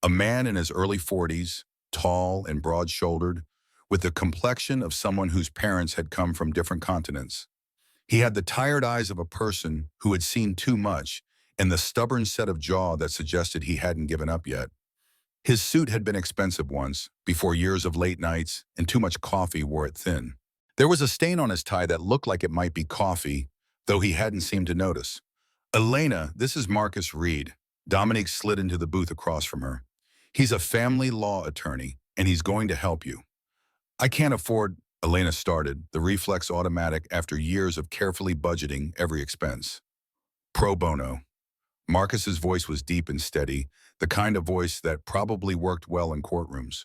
A man in his early 40s, tall and broad-shouldered, with the complexion of someone whose parents had come from different continents. He had the tired eyes of a person who had seen too much and the stubborn set of jaw that suggested he hadn't given up yet. His suit had been expensive once, before years of late nights and too much coffee wore it thin. There was a stain on his tie that looked like it might be coffee, though he hadn't seemed to notice. Elena, this is Marcus Reed. Dominique slid into the booth across from her. He's a family law attorney, and he's going to help you. I can't afford, Elena started, the reflex automatic after years of carefully budgeting every expense. Pro bono. Marcus's voice was deep and steady, the kind of voice that probably worked well in courtrooms.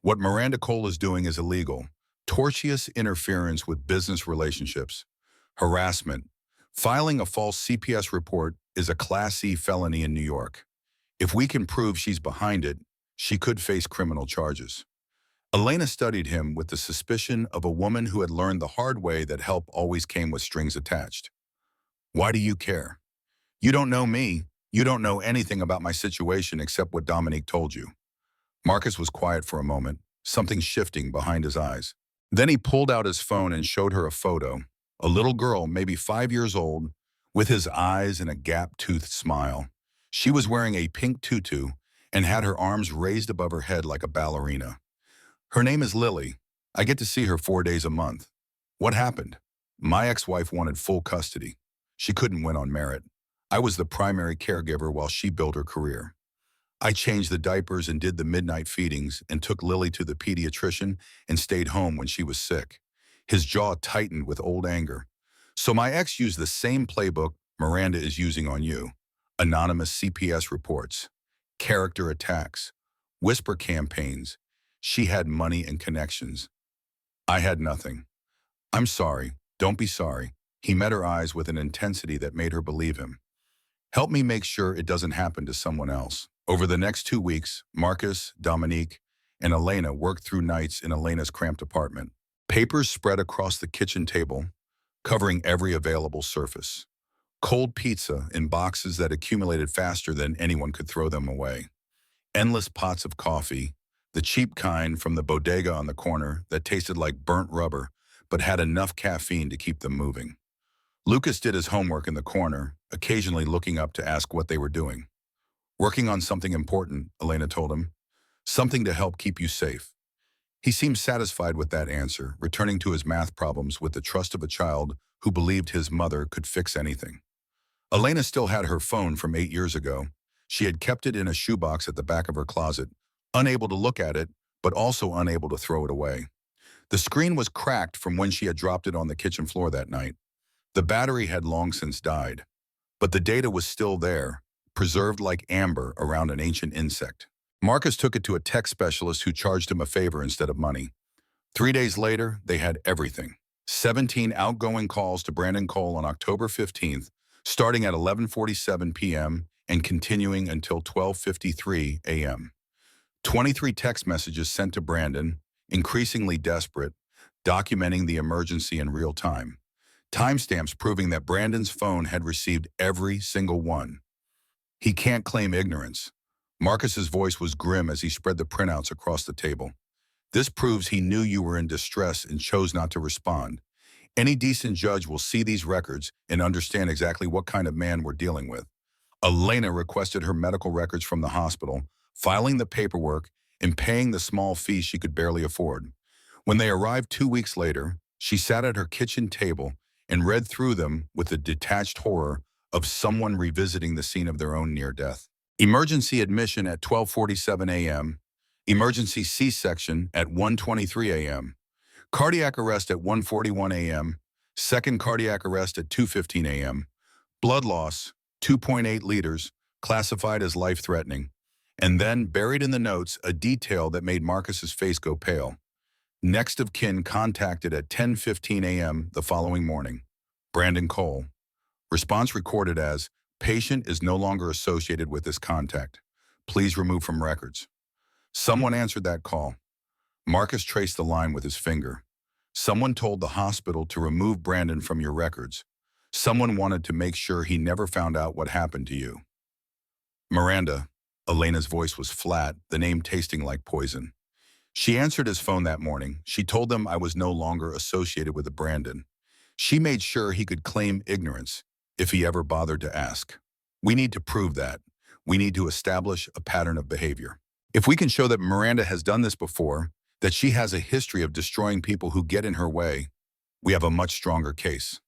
What Miranda Cole is doing is illegal. Tortious interference with business relationships. Harassment. Filing a false CPS report is a Class C felony in New York. If we can prove she's behind it, she could face criminal charges. Elena studied him with the suspicion of a woman who had learned the hard way that help always came with strings attached. Why do you care? You don't know me. You don't know anything about my situation except what Dominique told you. Marcus was quiet for a moment, something shifting behind his eyes. Then he pulled out his phone and showed her a photo, a little girl, maybe 5 years old, with his eyes and a gap-toothed smile. She was wearing a pink tutu and had her arms raised above her head like a ballerina. Her name is Lily. I get to see her 4 days a month. What happened? My ex-wife wanted full custody. She couldn't win on merit. I was the primary caregiver while she built her career. I changed the diapers and did the midnight feedings and took Lily to the pediatrician and stayed home when she was sick. His jaw tightened with old anger. So my ex used the same playbook Miranda is using on you. Anonymous CPS reports, character attacks, whisper campaigns. She had money and connections. I had nothing. I'm sorry. Don't be sorry. He met her eyes with an intensity that made her believe him. Help me make sure it doesn't happen to someone else. Over the next 2 weeks, Marcus, Dominique, and Elena worked through nights in Elena's cramped apartment. Papers spread across the kitchen table, covering every available surface. Cold pizza in boxes that accumulated faster than anyone could throw them away. Endless pots of coffee, the cheap kind from the bodega on the corner that tasted like burnt rubber but had enough caffeine to keep them moving. Lucas did his homework in the corner, occasionally looking up to ask what they were doing. Working on something important, Elena told him. Something to help keep you safe. He seemed satisfied with that answer, returning to his math problems with the trust of a child who believed his mother could fix anything. Elena still had her phone from 8 years ago. She had kept it in a shoebox at the back of her closet, unable to look at it, but also unable to throw it away. The screen was cracked from when she had dropped it on the kitchen floor that night. The battery had long since died, but the data was still there, preserved like amber around an ancient insect. Marcus took it to a tech specialist who charged him a favor instead of money. 3 days later, they had everything. 17 outgoing calls to Brandon Cole on October 15th, starting at 11:47 p.m. and continuing until 12:53 a.m. 23 text messages sent to Brandon, increasingly desperate, documenting the emergency in real time. Timestamps proving that Brandon's phone had received every single one. He can't claim ignorance. Marcus's voice was grim as he spread the printouts across the table. This proves he knew you were in distress and chose not to respond. Any decent judge will see these records and understand exactly what kind of man we're dealing with. Elena requested her medical records from the hospital, filing the paperwork and paying the small fee she could barely afford. When they arrived 2 weeks later, she sat at her kitchen table and read through them with the detached horror of someone revisiting the scene of their own near death. Emergency admission at 12:47 a.m., emergency C-section at 1:23 a.m., cardiac arrest at 1:41 a.m., second cardiac arrest at 2:15 a.m., blood loss, 2.8 liters, classified as life-threatening, and then, buried in the notes, a detail that made Marcus's face go pale. Next of kin contacted at 10:15 a.m. the following morning. Brandon Cole. Response recorded as, patient is no longer associated with this contact. Please remove from records. Someone answered that call. Marcus traced the line with his finger. Someone told the hospital to remove Brandon from your records. Someone wanted to make sure he never found out what happened to you. Miranda. Elena's voice was flat, the name tasting like poison. She answered his phone that morning. She told them I was no longer associated with Brandon. She made sure he could claim ignorance if he ever bothered to ask. We need to prove that. We need to establish a pattern of behavior. If we can show that Miranda has done this before, that she has a history of destroying people who get in her way, we have a much stronger case.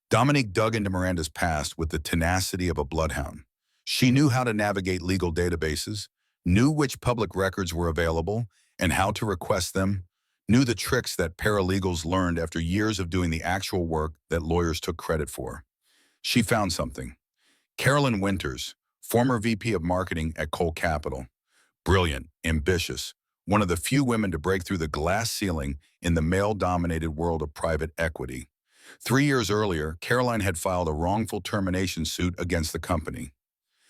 Dominique dug into Miranda's past with the tenacity of a bloodhound. She knew how to navigate legal databases, knew which public records were available and how to request them, knew the tricks that paralegals learned after years of doing the actual work that lawyers took credit for. She found something. Carolyn Winters, former VP of Marketing at Cole Capital. Brilliant, ambitious, one of the few women to break through the glass ceiling in the male-dominated world of private equity. 3 years earlier, Caroline had filed a wrongful termination suit against the company.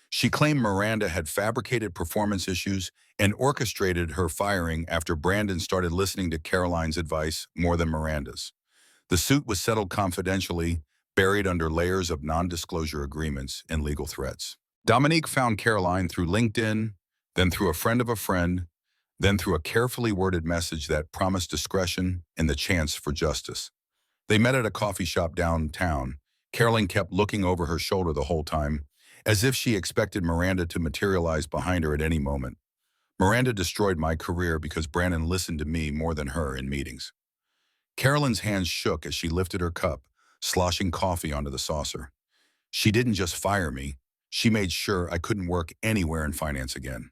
She claimed Miranda had fabricated performance issues and orchestrated her firing after Brandon started listening to Caroline's advice more than Miranda's. The suit was settled confidentially, buried under layers of non-disclosure agreements and legal threats. Dominique found Caroline through LinkedIn, then through a friend of a friend, then through a carefully worded message that promised discretion and the chance for justice. They met at a coffee shop downtown. Caroline kept looking over her shoulder the whole time, as if she expected Miranda to materialize behind her at any moment. Miranda destroyed my career because Brandon listened to me more than her in meetings. Carolyn's hands shook as she lifted her cup, sloshing coffee onto the saucer. She didn't just fire me, she made sure I couldn't work anywhere in finance again.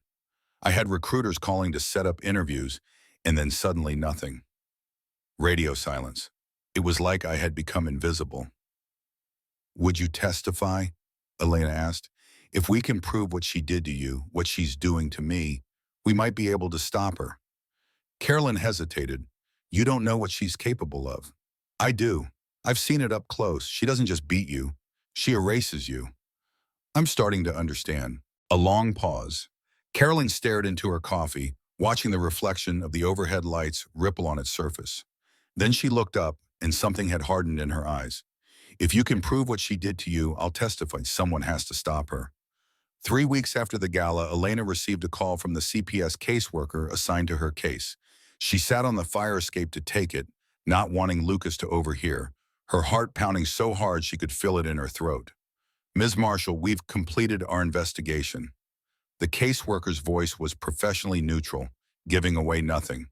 I had recruiters calling to set up interviews, and then suddenly nothing. Radio silence. It was like I had become invisible. Would you testify? Elena asked. If we can prove what she did to you, what she's doing to me, we might be able to stop her. Carolyn hesitated. You don't know what she's capable of. I do. I've seen it up close. She doesn't just beat you. She erases you. I'm starting to understand. A long pause. Carolyn stared into her coffee, watching the reflection of the overhead lights ripple on its surface. Then she looked up, and something had hardened in her eyes. If you can prove what she did to you, I'll testify. Someone has to stop her. 3 weeks after the gala, Elena received a call from the CPS caseworker assigned to her case. She sat on the fire escape to take it, not wanting Lucas to overhear, her heart pounding so hard she could feel it in her throat. Ms. Marshall, we've completed our investigation. The caseworker's voice was professionally neutral, giving away nothing.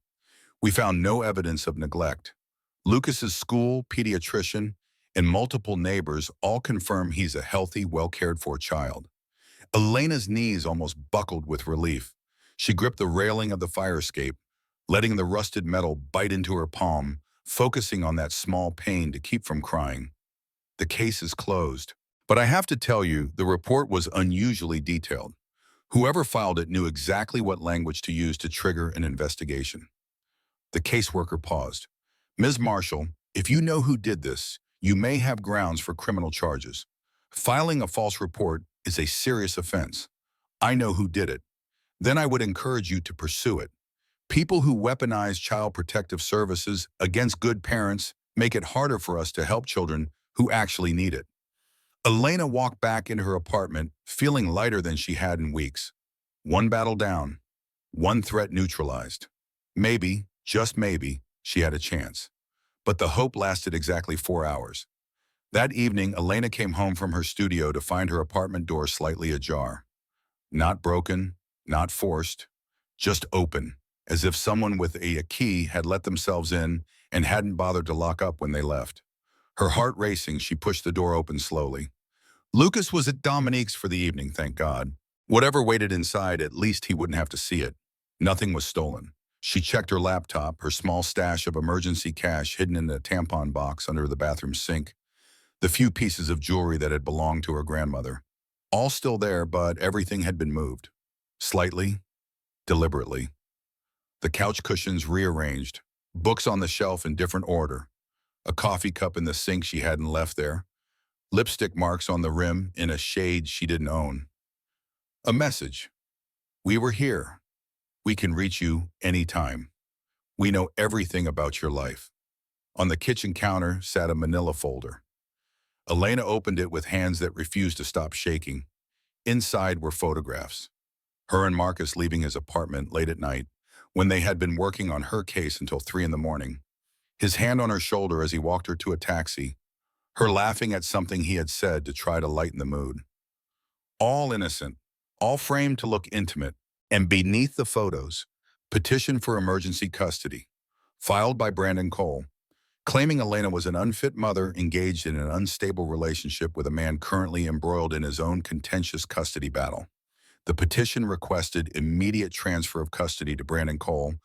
We found no evidence of neglect. Lucas's school, pediatrician, and multiple neighbors all confirm he's a healthy, well-cared-for child. Elena's knees almost buckled with relief. She gripped the railing of the fire escape, letting the rusted metal bite into her palm, focusing on that small pain to keep from crying. The case is closed. But I have to tell you, the report was unusually detailed. Whoever filed it knew exactly what language to use to trigger an investigation. The caseworker paused. Ms. Marshall, if you know who did this, you may have grounds for criminal charges. Filing a false report is a serious offense. I know who did it. Then I would encourage you to pursue it. People who weaponize child protective services against good parents make it harder for us to help children who actually need it. Elena walked back into her apartment, feeling lighter than she had in weeks. One battle down, one threat neutralized. Maybe, just maybe, she had a chance. But the hope lasted exactly 4 hours. That evening, Elena came home from her studio to find her apartment door slightly ajar. Not broken, not forced, just open, as if someone with a key had let themselves in and hadn't bothered to lock up when they left. Her heart racing, she pushed the door open slowly. Lucas was at Dominique's for the evening, thank God. Whatever waited inside, at least he wouldn't have to see it. Nothing was stolen. She checked her laptop, her small stash of emergency cash hidden in a tampon box under the bathroom sink, the few pieces of jewelry that had belonged to her grandmother. All still there, but everything had been moved. Slightly, deliberately. The couch cushions rearranged, books on the shelf in different order, a coffee cup in the sink she hadn't left there, lipstick marks on the rim in a shade she didn't own. A message. We were here. We can reach you anytime. We know everything about your life. On the kitchen counter sat a manila folder. Elena opened it with hands that refused to stop shaking. Inside were photographs. Her and Marcus leaving his apartment late at night, when they had been working on her case until 3 in the morning. His hand on her shoulder as he walked her to a taxi, her laughing at something he had said to try to lighten the mood. All innocent, all framed to look intimate, and beneath the photos, petition for emergency custody, filed by Brandon Cole, claiming Elena was an unfit mother engaged in an unstable relationship with a man currently embroiled in his own contentious custody battle. The petition requested immediate transfer of custody to Brandon Cole,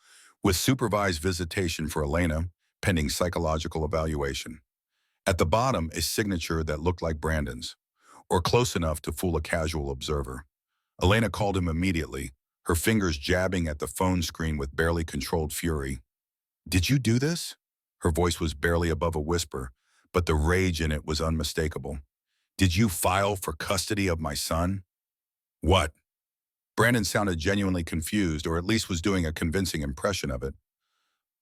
with supervised visitation for Elena, pending psychological evaluation. At the bottom, a signature that looked like Brandon's, or close enough to fool a casual observer. Elena called him immediately, her fingers jabbing at the phone screen with barely controlled fury. "Did you do this?" Her voice was barely above a whisper, but the rage in it was unmistakable. "Did you file for custody of my son?" "What?" Brandon sounded genuinely confused, or at least was doing a convincing impression of it.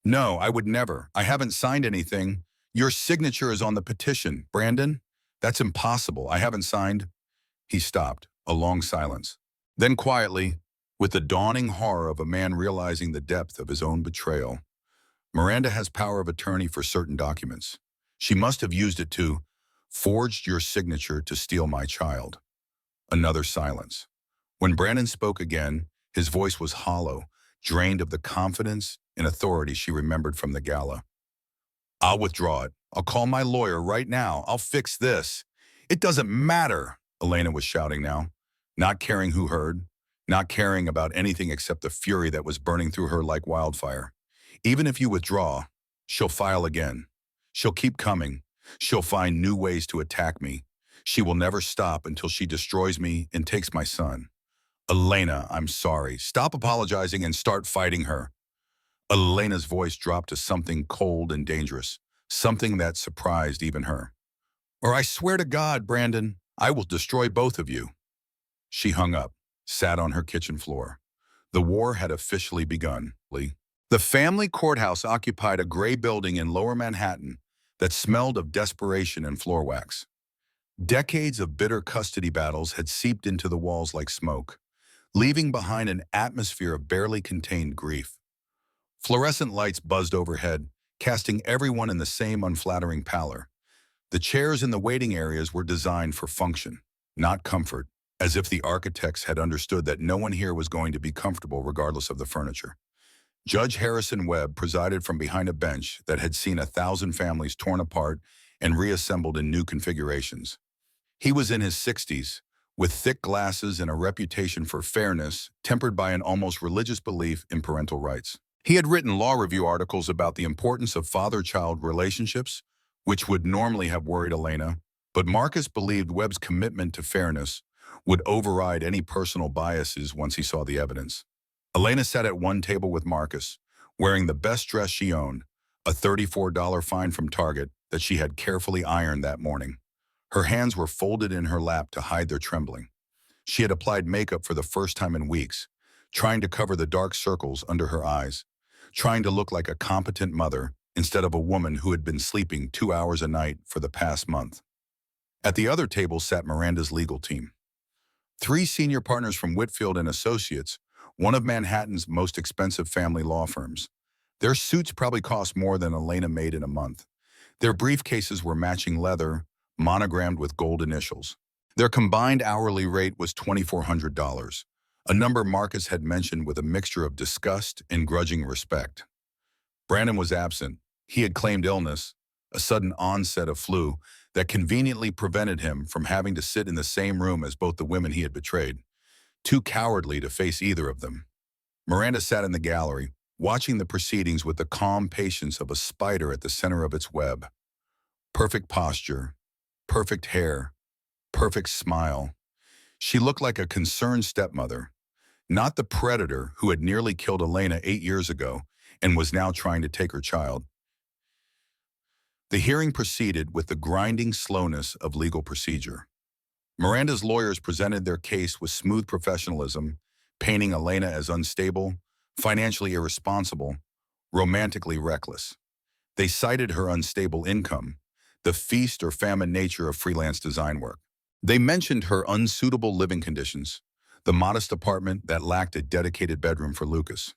"No, I would never. I haven't signed anything. Your signature is on the petition, Brandon. That's impossible. I haven't signed." He stopped, a long silence. Then quietly, with the dawning horror of a man realizing the depth of his own betrayal, "Miranda has power of attorney for certain documents. She must have used it to forged your signature to steal my child." Another silence. When Brandon spoke again, his voice was hollow, drained of the confidence and authority she remembered from the gala. "I'll withdraw it. I'll call my lawyer right now. I'll fix this." "It doesn't matter," Elena was shouting now, not caring who heard, not caring about anything except the fury that was burning through her like wildfire. "Even if you withdraw, she'll file again. She'll keep coming. She'll find new ways to attack me. She will never stop until she destroys me and takes my son. Elena, I'm sorry. Stop apologizing and start fighting her." Elena's voice dropped to something cold and dangerous, something that surprised even her. "Or I swear to God, Brandon, I will destroy both of you." She hung up, sat on her kitchen floor. The war had officially begun. The family courthouse occupied a gray building in Lower Manhattan that smelled of desperation and floor wax. Decades of bitter custody battles had seeped into the walls like smoke, leaving behind an atmosphere of barely contained grief. Fluorescent lights buzzed overhead, casting everyone in the same unflattering pallor. The chairs in the waiting areas were designed for function, not comfort, as if the architects had understood that no one here was going to be comfortable regardless of the furniture. Judge Harrison Webb presided from behind a bench that had seen 1,000 families torn apart and reassembled in new configurations. He was in his 60s, with thick glasses and a reputation for fairness tempered by an almost religious belief in parental rights. He had written law review articles about the importance of father-child relationships, which would normally have worried Elena, but Marcus believed Webb's commitment to fairness would override any personal biases once he saw the evidence. Elena sat at one table with Marcus, wearing the best dress she owned, a $34 fine from Target that she had carefully ironed that morning. Her hands were folded in her lap to hide their trembling. She had applied makeup for the first time in weeks, trying to cover the dark circles under her eyes, trying to look like a competent mother instead of a woman who had been sleeping 2 hours a night for the past month. At the other table sat Miranda's legal team. 3 senior partners from Whitfield and Associates, one of Manhattan's most expensive family law firms. Their suits probably cost more than Elena made in a month. Their briefcases were matching leather, monogrammed with gold initials. Their combined hourly rate was $2,400, a number Marcus had mentioned with a mixture of disgust and grudging respect. Brandon was absent. He had claimed illness, a sudden onset of flu, that conveniently prevented him from having to sit in the same room as both the women he had betrayed, too cowardly to face either of them. Miranda sat in the gallery, watching the proceedings with the calm patience of a spider at the center of its web. Perfect posture, perfect hair, perfect smile. She looked like a concerned stepmother, not the predator who had nearly killed Elena 8 years ago and was now trying to take her child. The hearing proceeded with the grinding slowness of legal procedure. Miranda's lawyers presented their case with smooth professionalism, painting Elena as unstable, financially irresponsible, romantically reckless. They cited her unstable income, the feast or famine nature of freelance design work. They mentioned her unsuitable living conditions, the modest apartment that lacked a dedicated bedroom for Lucas.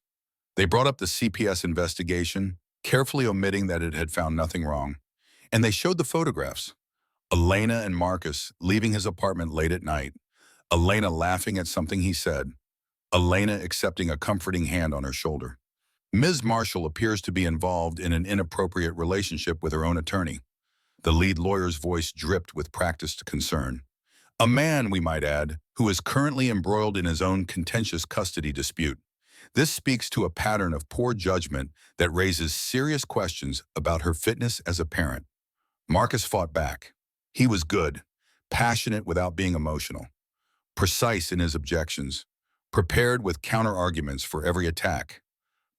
They brought up the CPS investigation, carefully omitting that it had found nothing wrong. And they showed the photographs. Elena and Marcus leaving his apartment late at night, Elena laughing at something he said, Elena accepting a comforting hand on her shoulder. Ms. Marshall appears to be involved in an inappropriate relationship with her own attorney. The lead lawyer's voice dripped with practiced concern. A man, we might add, who is currently embroiled in his own contentious custody dispute. This speaks to a pattern of poor judgment that raises serious questions about her fitness as a parent. Marcus fought back. He was good, passionate without being emotional, precise in his objections, prepared with counter-arguments for every attack.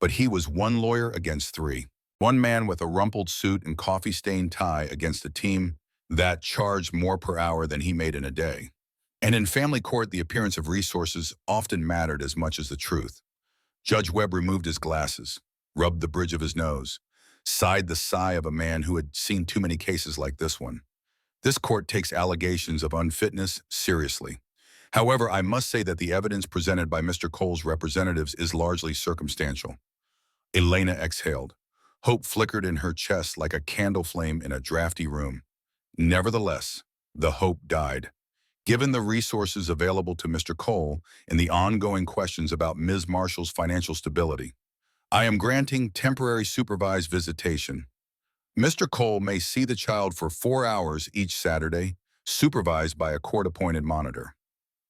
But he was one lawyer against 3. One man with a rumpled suit and coffee-stained tie against a team that charged more per hour than he made in a day. And in family court, the appearance of resources often mattered as much as the truth. Judge Webb removed his glasses, rubbed the bridge of his nose, sighed the sigh of a man who had seen too many cases like this one. This court takes allegations of unfitness seriously. However, I must say that the evidence presented by Mr. Cole's representatives is largely circumstantial. Elena exhaled. Hope flickered in her chest like a candle flame in a drafty room. Nevertheless, the hope died. Given the resources available to Mr. Cole and the ongoing questions about Ms. Marshall's financial stability, I am granting temporary supervised visitation. Mr. Cole may see the child for 4 hours each Saturday, supervised by a court-appointed monitor.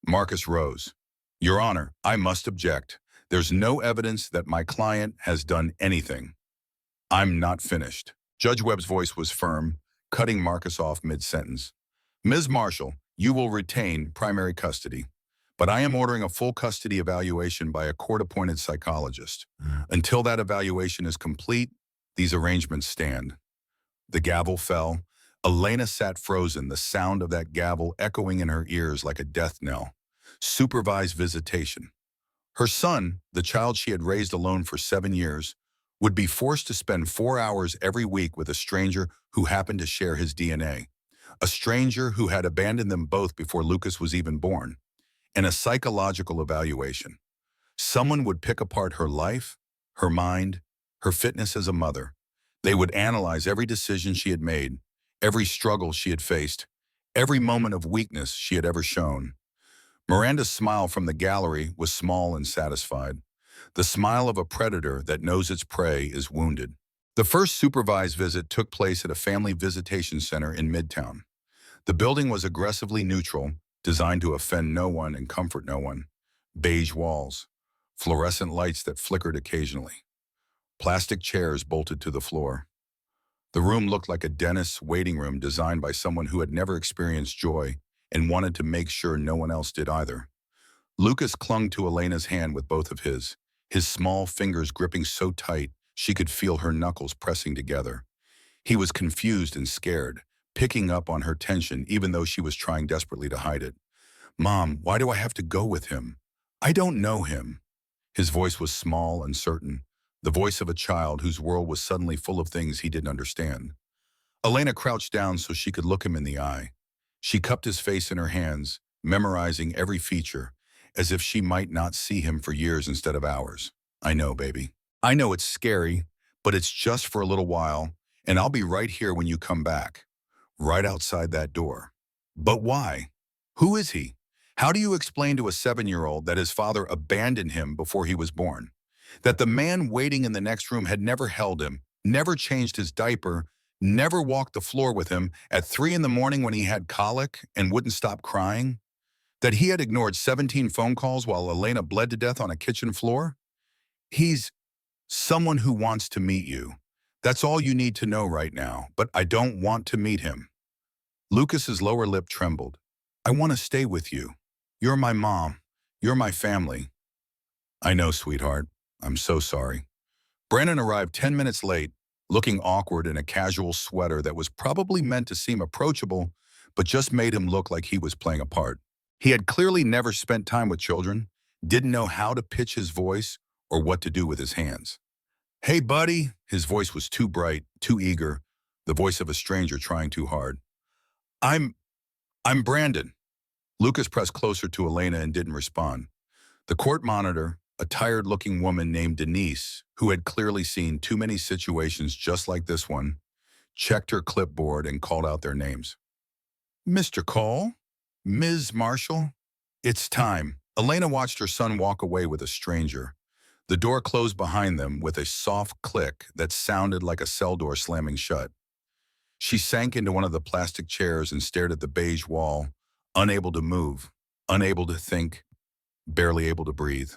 Marcus rose. Your Honor, I must object. There's no evidence that my client has done anything. I'm not finished. Judge Webb's voice was firm, cutting Marcus off mid-sentence. Ms. Marshall, you will retain primary custody, but I am ordering a full custody evaluation by a court-appointed psychologist. Until that evaluation is complete, these arrangements stand. The gavel fell. Elena sat frozen, the sound of that gavel echoing in her ears like a death knell. Supervised visitation. Her son, the child she had raised alone for 7 years, would be forced to spend 4 hours every week with a stranger who happened to share his DNA. A stranger who had abandoned them both before Lucas was even born. And a psychological evaluation. Someone would pick apart her life, her mind, her fitness as a mother. They would analyze every decision she had made, every struggle she had faced, every moment of weakness she had ever shown. Miranda's smile from the gallery was small and satisfied. The smile of a predator that knows its prey is wounded. The first supervised visit took place at a family visitation center in Midtown. The building was aggressively neutral, designed to offend no one and comfort no one. Beige walls, fluorescent lights that flickered occasionally. plastic chairs bolted to the floor. The room looked like a dentist's waiting room designed by someone who had never experienced joy and wanted to make sure no one else did either. Lucas clung to Elena's hand with both of his small fingers gripping so tight she could feel her knuckles pressing together. He was confused and scared, picking up on her tension even though she was trying desperately to hide it. "Mom, why do I have to go with him? I don't know him." His voice was small and certain, the voice of a child whose world was suddenly full of things he didn't understand. Elena crouched down so she could look him in the eye. She cupped his face in her hands, memorizing every feature, as if she might not see him for years instead of hours. "I know, baby. I know it's scary, but it's just for a little while, and I'll be right here when you come back. Right outside that door." "But why? Who is he? How do you explain to a 7-year-old that his father abandoned him before he was born? That the man waiting in the next room had never held him, never changed his diaper, never walked the floor with him at 3 in the morning when he had colic and wouldn't stop crying? That he had ignored 17 phone calls while Elena bled to death on a kitchen floor? He's someone who wants to meet you. That's all you need to know right now, but I don't want to meet him." Lucas's lower lip trembled. "I want to stay with you. You're my mom. You're my family." "I know, sweetheart. I'm so sorry." Brandon arrived 10 minutes late, looking awkward in a casual sweater that was probably meant to seem approachable, but just made him look like he was playing a part. He had clearly never spent time with children, didn't know how to pitch his voice or what to do with his hands. "Hey, buddy." His voice was too bright, too eager, the voice of a stranger trying too hard. I'm Brandon." Lucas pressed closer to Elena and didn't respond. The court monitor, a tired-looking woman named Denise, who had clearly seen too many situations just like this one, checked her clipboard and called out their names. "Mr. Cole? Ms. Marshall? It's time." Elena watched her son walk away with a stranger. The door closed behind them with a soft click that sounded like a cell door slamming shut. She sank into one of the plastic chairs and stared at the beige wall, unable to move, unable to think, barely able to breathe.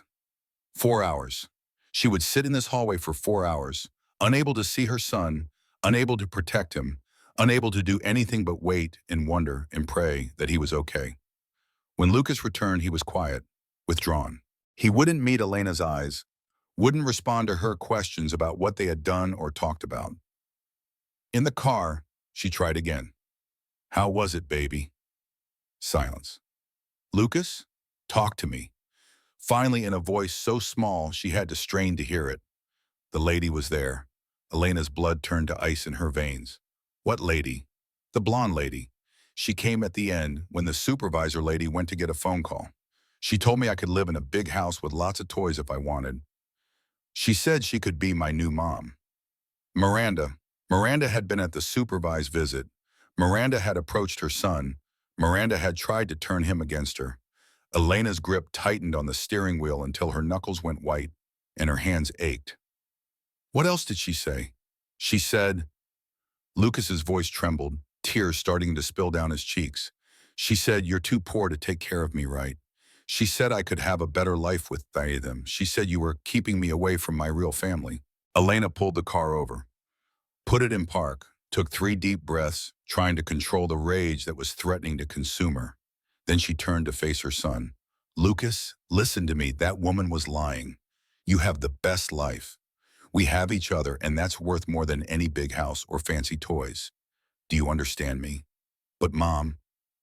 4 hours. She would sit in this hallway for 4 hours, unable to see her son, unable to protect him, unable to do anything but wait and wonder and pray that he was okay. When Lucas returned, he was quiet, withdrawn. He wouldn't meet Elena's eyes, wouldn't respond to her questions about what they had done or talked about. In the car, she tried again. "How was it, baby?" Silence. "Lucas, talk to me." Finally, in a voice so small she had to strain to hear it. The lady was there. Elena's blood turned to ice in her veins. "What lady?" "The blonde lady. She came at the end when the supervisor lady went to get a phone call. She told me I could live in a big house with lots of toys if I wanted. She said she could be my new mom." Miranda. Miranda had been at the supervised visit. Miranda had approached her son. Miranda had tried to turn him against her. Elena's grip tightened on the steering wheel until her knuckles went white and her hands ached. "What else did she say?" "She said..." Lucas's voice trembled, tears starting to spill down his cheeks. "She said, you're too poor to take care of me right. She said I could have a better life with them. She said you were keeping me away from my real family." Elena pulled the car over, put it in park, took 3 deep breaths, trying to control the rage that was threatening to consume her. Then she turned to face her son. "Lucas, listen to me. That woman was lying. You have the best life. We have each other, and that's worth more than any big house or fancy toys. Do you understand me?" "But Mom..."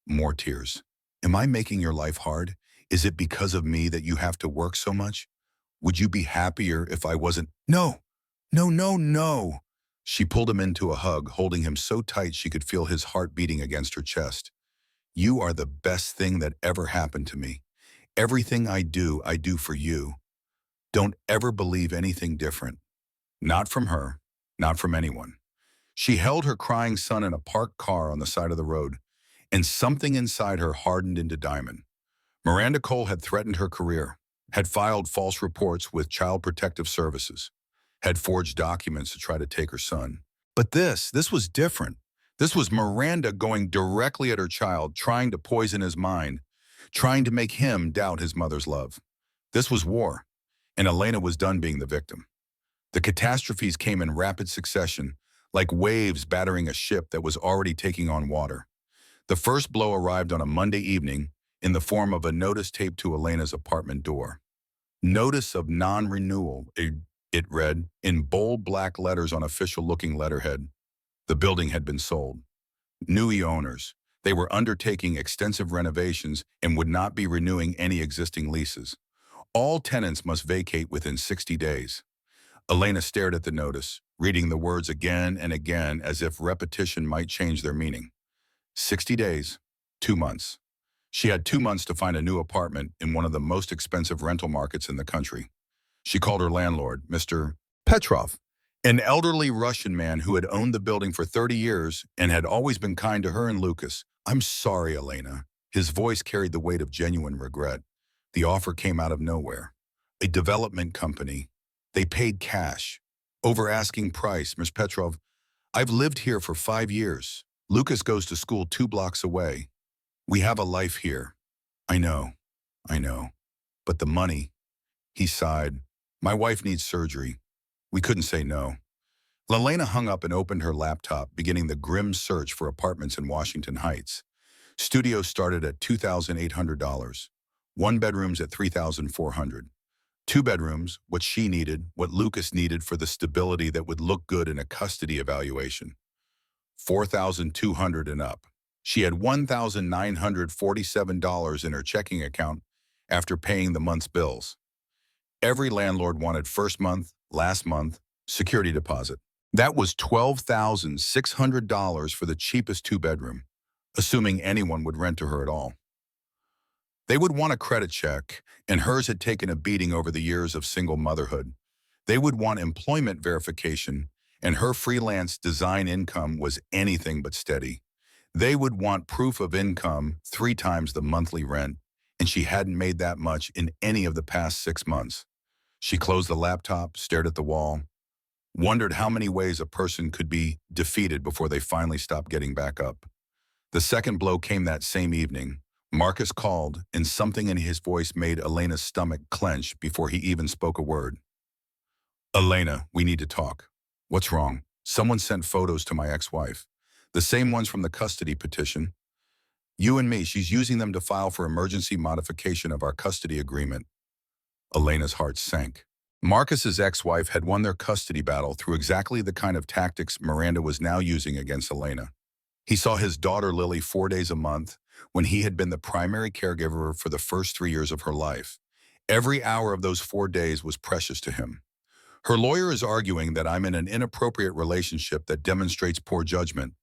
More tears. "Am I making your life hard? Is it because of me that you have to work so much? Would you be happier if I wasn't..." "No, no, no, no." She pulled him into a hug, holding him so tight she could feel his heart beating against her chest. "You are the best thing that ever happened to me. Everything I do for you. Don't ever believe anything different. Not from her, not from anyone." She held her crying son in a parked car on the side of the road, and something inside her hardened into diamond. Miranda Cole had threatened her career, had filed false reports with Child Protective Services, had forged documents to try to take her son. But this was different. This was Miranda going directly at her child, trying to poison his mind, trying to make him doubt his mother's love. This was war, and Elena was done being the victim. The catastrophes came in rapid succession, like waves battering a ship that was already taking on water. The first blow arrived on a Monday evening in the form of a notice taped to Elena's apartment door. Notice of non-renewal, it read, in bold black letters on official-looking letterhead. The building had been sold. New owners. They were undertaking extensive renovations and would not be renewing any existing leases. All tenants must vacate within 60 days. Elena stared at the notice, reading the words again and again as if repetition might change their meaning. 60 days, 2 months. She had 2 months to find a new apartment in one of the most expensive rental markets in the country. She called her landlord, Mr. Petrov, an elderly Russian man who had owned the building for 30 years and had always been kind to her and Lucas. "I'm sorry, Elena." His voice carried the weight of genuine regret. The offer came out of nowhere. A development company. They paid cash. Over asking price, Ms. Petrov. "I've lived here for 5 years. Lucas goes to school 2 blocks away. We have a life here." I know. But the money," he sighed. "My wife needs surgery." We couldn't say no. Elena hung up and opened her laptop, beginning the grim search for apartments in Washington Heights. Studios started at $2,800. 1 bedrooms at $3,400. 2 bedrooms, what she needed, what Lucas needed for the stability that would look good in a custody evaluation. $4,200 and up. She had $1,947 in her checking account after paying the month's bills. Every landlord wanted first month, last month, security deposit. That was $12,600 for the cheapest 2-bedroom, assuming anyone would rent to her at all. They would want a credit check, and hers had taken a beating over the years of single motherhood. They would want employment verification, and her freelance design income was anything but steady. They would want proof of income 3 times the monthly rent, and she hadn't made that much in any of the past 6 months. She closed the laptop, stared at the wall, wondered how many ways a person could be defeated before they finally stopped getting back up. The second blow came that same evening. Marcus called, and something in his voice made Elena's stomach clench before he even spoke a word. "Elena, we need to talk." "What's wrong?" "Someone sent photos to my ex-wife. The same ones from the custody petition. You and me, she's using them to file for emergency modification of our custody agreement." Elena's heart sank. Marcus's ex-wife had won their custody battle through exactly the kind of tactics Miranda was now using against Elena. He saw his daughter Lily 4 days a month when he had been the primary caregiver for the first 3 years of her life. Every hour of those 4 days was precious to him. "Her lawyer is arguing that I'm in an inappropriate relationship that demonstrates poor judgment,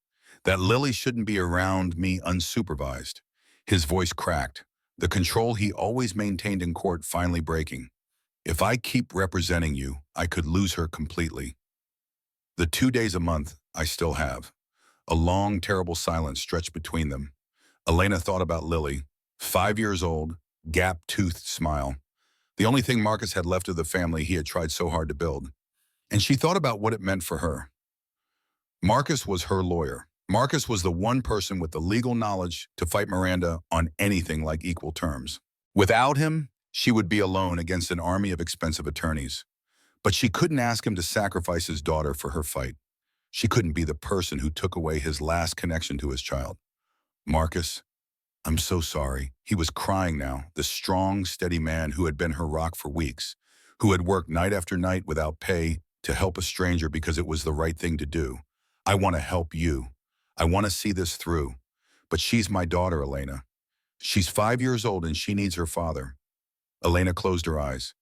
that Lily shouldn't be around me unsupervised." His voice cracked, the control he always maintained in court finally breaking. "If I keep representing you, I could lose her completely." The 2 days a month I still have. A long, terrible silence stretched between them. Elena thought about Lily, 5 years old, gap-toothed smile. The only thing Marcus had left of the family he had tried so hard to build. And she thought about what it meant for her. Marcus was her lawyer. Marcus was the one person with the legal knowledge to fight Miranda on anything like equal terms. Without him, she would be alone against an army of expensive attorneys. But she couldn't ask him to sacrifice his daughter for her fight. She couldn't be the person who took away his last connection to his child. "Marcus, I'm so sorry." He was crying now, the strong, steady man who had been her rock for weeks, who had worked night after night without pay to help a stranger because it was the right thing to do. "I want to help you. I want to see this through. But she's my daughter, Elena. She's 5 years old and she needs her father." Elena closed her eyes.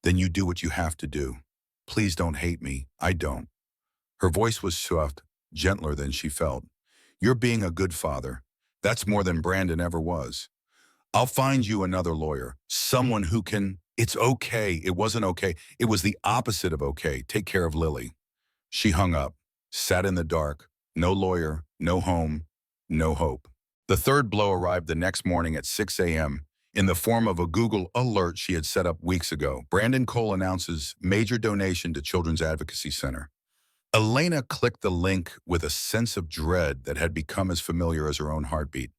"Then you do what you have to do. Please don't hate me. I don't." Her voice was soft, gentler than she felt. "You're being a good father. That's more than Brandon ever was. I'll find you another lawyer, someone who can—" "It's okay." It wasn't okay. It was the opposite of okay. "Take care of Lily." She hung up, sat in the dark. No lawyer, no home, no hope. The third blow arrived the next morning at 6 a.m. in the form of a Google alert she had set up weeks ago. Brandon Cole announces major donation to Children's Advocacy Center. Elena clicked the link with a sense of dread that had become as familiar as her own heartbeat.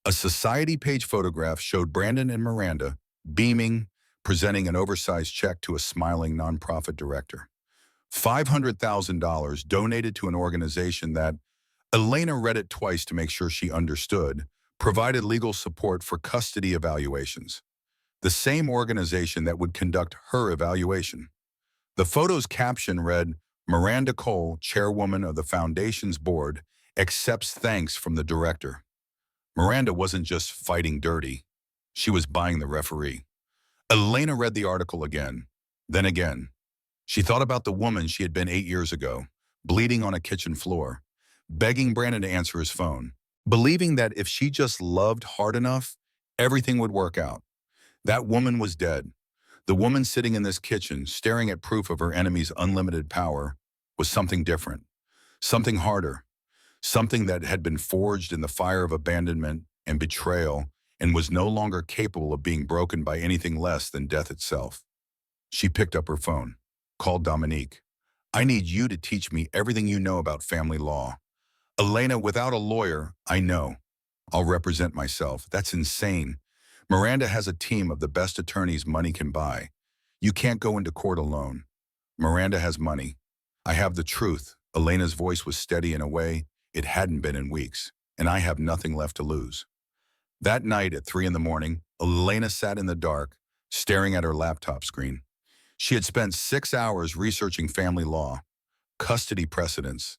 A society page photograph showed Brandon and Miranda, beaming, presenting an oversized check to a smiling nonprofit director. $500,000 donated to an organization that Elena read it twice to make sure she understood, provided legal support for custody evaluations. The same organization that would conduct her evaluation. The photo's caption read, Miranda Cole, chairwoman of the foundation's board, accepts thanks from the director. Miranda wasn't just fighting dirty. She was buying the referee. Elena read the article again, then again. She thought about the woman she had been 8 years ago, bleeding on a kitchen floor, begging Brandon to answer his phone, believing that if she just loved hard enough, everything would work out. That woman was dead. The woman sitting in this kitchen, staring at proof of her enemy's unlimited power, was something different, something harder, something that had been forged in the fire of abandonment and betrayal and was no longer capable of being broken by anything less than death itself. She picked up her phone, called Dominique. I need you to teach me everything you know about family law. Elena, without a lawyer, I know. I'll represent myself. That's insane. Miranda has a team of the best attorneys money can buy. You can't go into court alone. Miranda has money. I have the truth. Elena's voice was steady in a way it hadn't been in weeks, and I have nothing left to lose. That night at 3 in the morning, Elena sat in the dark, staring at her laptop screen. She had spent 6 hours researching family law, custody precedents,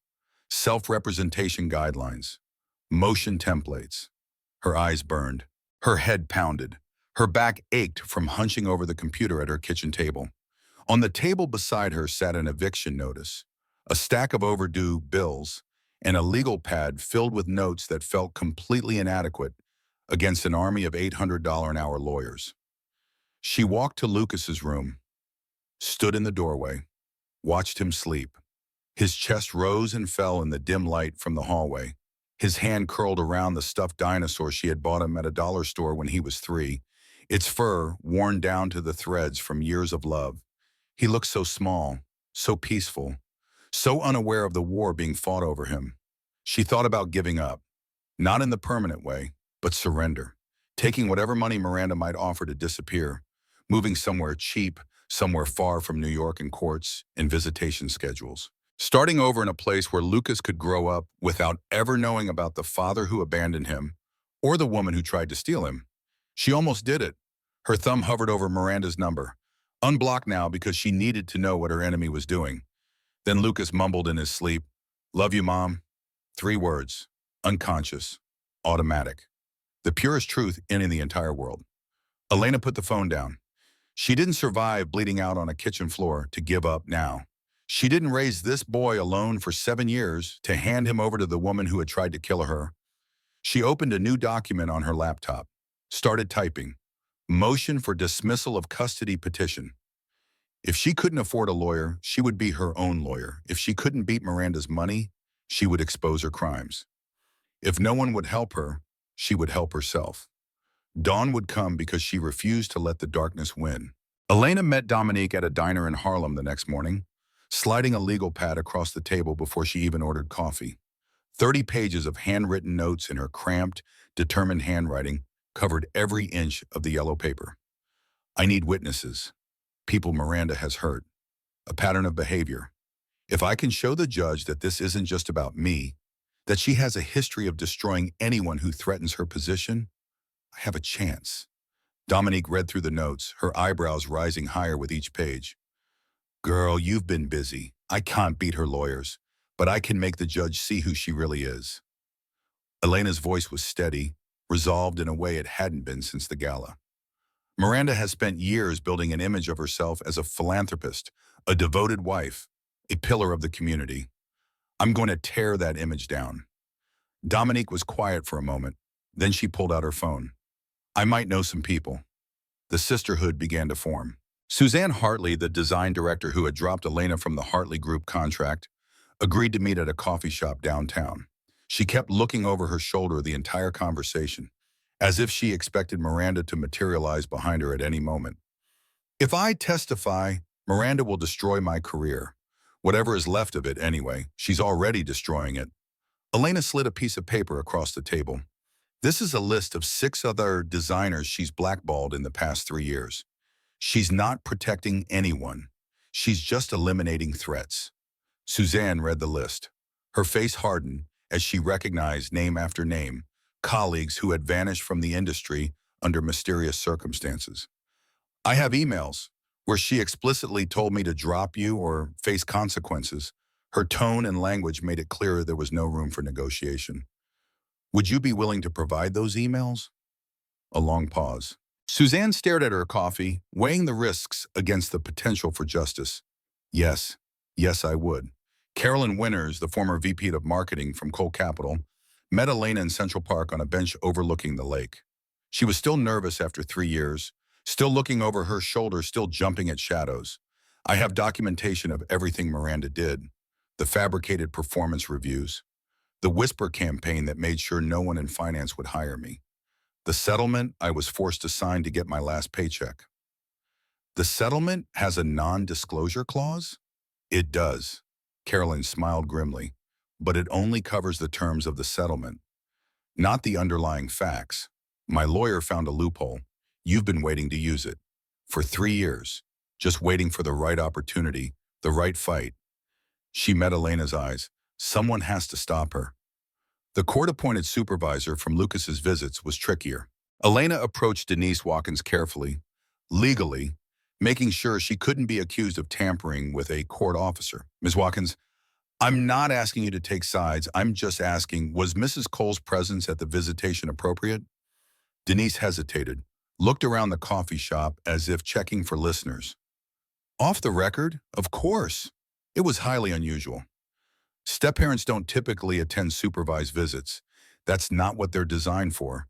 self-representation guidelines, motion templates. Her eyes burned. Her head pounded. Her back ached from hunching over the computer at her kitchen table. On the table beside her sat an eviction notice, a stack of overdue bills, and a legal pad filled with notes that felt completely inadequate against an army of $800 an hour lawyers. She walked to Lucas's room, stood in the doorway, watched him sleep. His chest rose and fell in the dim light from the hallway. His hand curled around the stuffed dinosaur she had bought him at a dollar store when he was 3, its fur worn down to the threads from years of love. He looked so small, so peaceful, so unaware of the war being fought over him. She thought about giving up, not in the permanent way, but surrender, taking whatever money Miranda might offer to disappear, moving somewhere cheap, somewhere far from New York and courts and visitation schedules. Starting over in a place where Lucas could grow up without ever knowing about the father who abandoned him or the woman who tried to steal him. She almost did it. Her thumb hovered over Miranda's number, unblocked now because she needed to know what her enemy was doing. Then Lucas mumbled in his sleep, "Love you, Mom." 3 words, unconscious, automatic. The purest truth in the entire world. Elena put the phone down. She didn't survive bleeding out on a kitchen floor to give up now. She didn't raise this boy alone for 7 years to hand him over to the woman who had tried to kill her. She opened a new document on her laptop, started typing, motion for dismissal of custody petition. If she couldn't afford a lawyer, she would be her own lawyer. If she couldn't beat Miranda's money, she would expose her crimes. If no one would help her, she would help herself. Dawn would come because she refused to let the darkness win. Elena met Dominique at a diner in Harlem the next morning, sliding a legal pad across the table before she even ordered coffee. 30 pages of handwritten notes in her cramped, determined handwriting covered every inch of the yellow paper. I need witnesses, people Miranda has hurt, a pattern of behavior. If I can show the judge that this isn't just about me, that she has a history of destroying anyone who threatens her position, I have a chance. Dominique read through the notes, her eyebrows rising higher with each page. Girl, you've been busy. I can't beat her lawyers, but I can make the judge see who she really is. Elena's voice was steady, resolved in a way it hadn't been since the gala. Miranda has spent years building an image of herself as a philanthropist, a devoted wife, a pillar of the community. I'm going to tear that image down. Dominique was quiet for a moment. Then she pulled out her phone. I might know some people. The sisterhood began to form. Suzanne Hartley, the design director who had dropped Elena from the Hartley Group contract, agreed to meet at a coffee shop downtown. She kept looking over her shoulder the entire conversation, as if she expected Miranda to materialize behind her at any moment. If I testify, Miranda will destroy my career. Whatever is left of it anyway, she's already destroying it. Elena slid a piece of paper across the table. This is a list of 6 other designers she's blackballed in the past 3 years. She's not protecting anyone. She's just eliminating threats. Suzanne read the list. Her face hardened as she recognized name after name, colleagues who had vanished from the industry under mysterious circumstances. I have emails where she explicitly told me to drop you or face consequences. Her tone and language made it clear there was no room for negotiation. Would you be willing to provide those emails? A long pause. Suzanne stared at her coffee, weighing the risks against the potential for justice. Yes, yes, I would. Carolyn Winters, the former VP of marketing from Cole Capital, met Elena in Central Park on a bench overlooking the lake. She was still nervous after 3 years, still looking over her shoulder, still jumping at shadows. I have documentation of everything Miranda did. The fabricated performance reviews. The whisper campaign that made sure no one in finance would hire me. The settlement I was forced to sign to get my last paycheck. The settlement has a non-disclosure clause? It does. Carolyn smiled grimly, but it only covers the terms of the settlement, not the underlying facts. My lawyer found a loophole. You've been waiting to use it. For 3 years, just waiting for the right opportunity, the right fight. She met Elena's eyes. Someone has to stop her. The court-appointed supervisor from Lucas's visits was trickier. Elena approached Denise Watkins carefully, legally, making sure she couldn't be accused of tampering with a court officer. Ms. Watkins, I'm not asking you to take sides. I'm just asking, was Mrs. Cole's presence at the visitation appropriate? Denise hesitated, looked around the coffee shop as if checking for listeners. Off the record, of course. It was highly unusual. Step-parents don't typically attend supervised visits. That's not what they're designed for.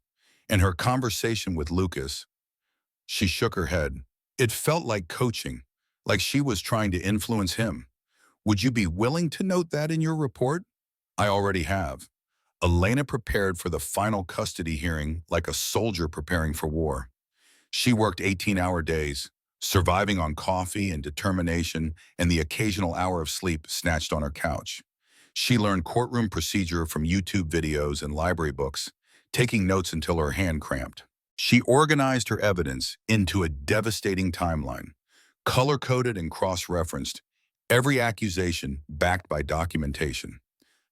In her conversation with Lucas, she shook her head. It felt like coaching, like she was trying to influence him. Would you be willing to note that in your report? I already have. Elena prepared for the final custody hearing like a soldier preparing for war. She worked 18-hour days, surviving on coffee and determination and the occasional hour of sleep snatched on her couch. She learned courtroom procedure from YouTube videos and library books, taking notes until her hand cramped. She organized her evidence into a devastating timeline, color-coded and cross-referenced, every accusation backed by documentation.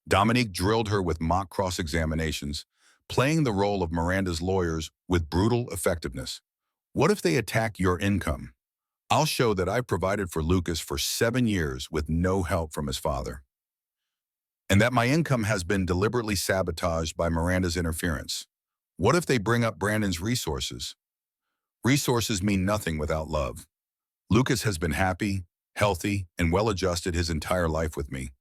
Dominique drilled her with mock cross-examinations, playing the role of Miranda's lawyers with brutal effectiveness. What if they attack your income? I'll show that I provided for Lucas for 7 years with no help from his father, and that my income has been deliberately sabotaged by Miranda's interference. What if they bring up Brandon's resources? Resources mean nothing without love. Lucas has been happy, healthy, and well-adjusted his entire life with me.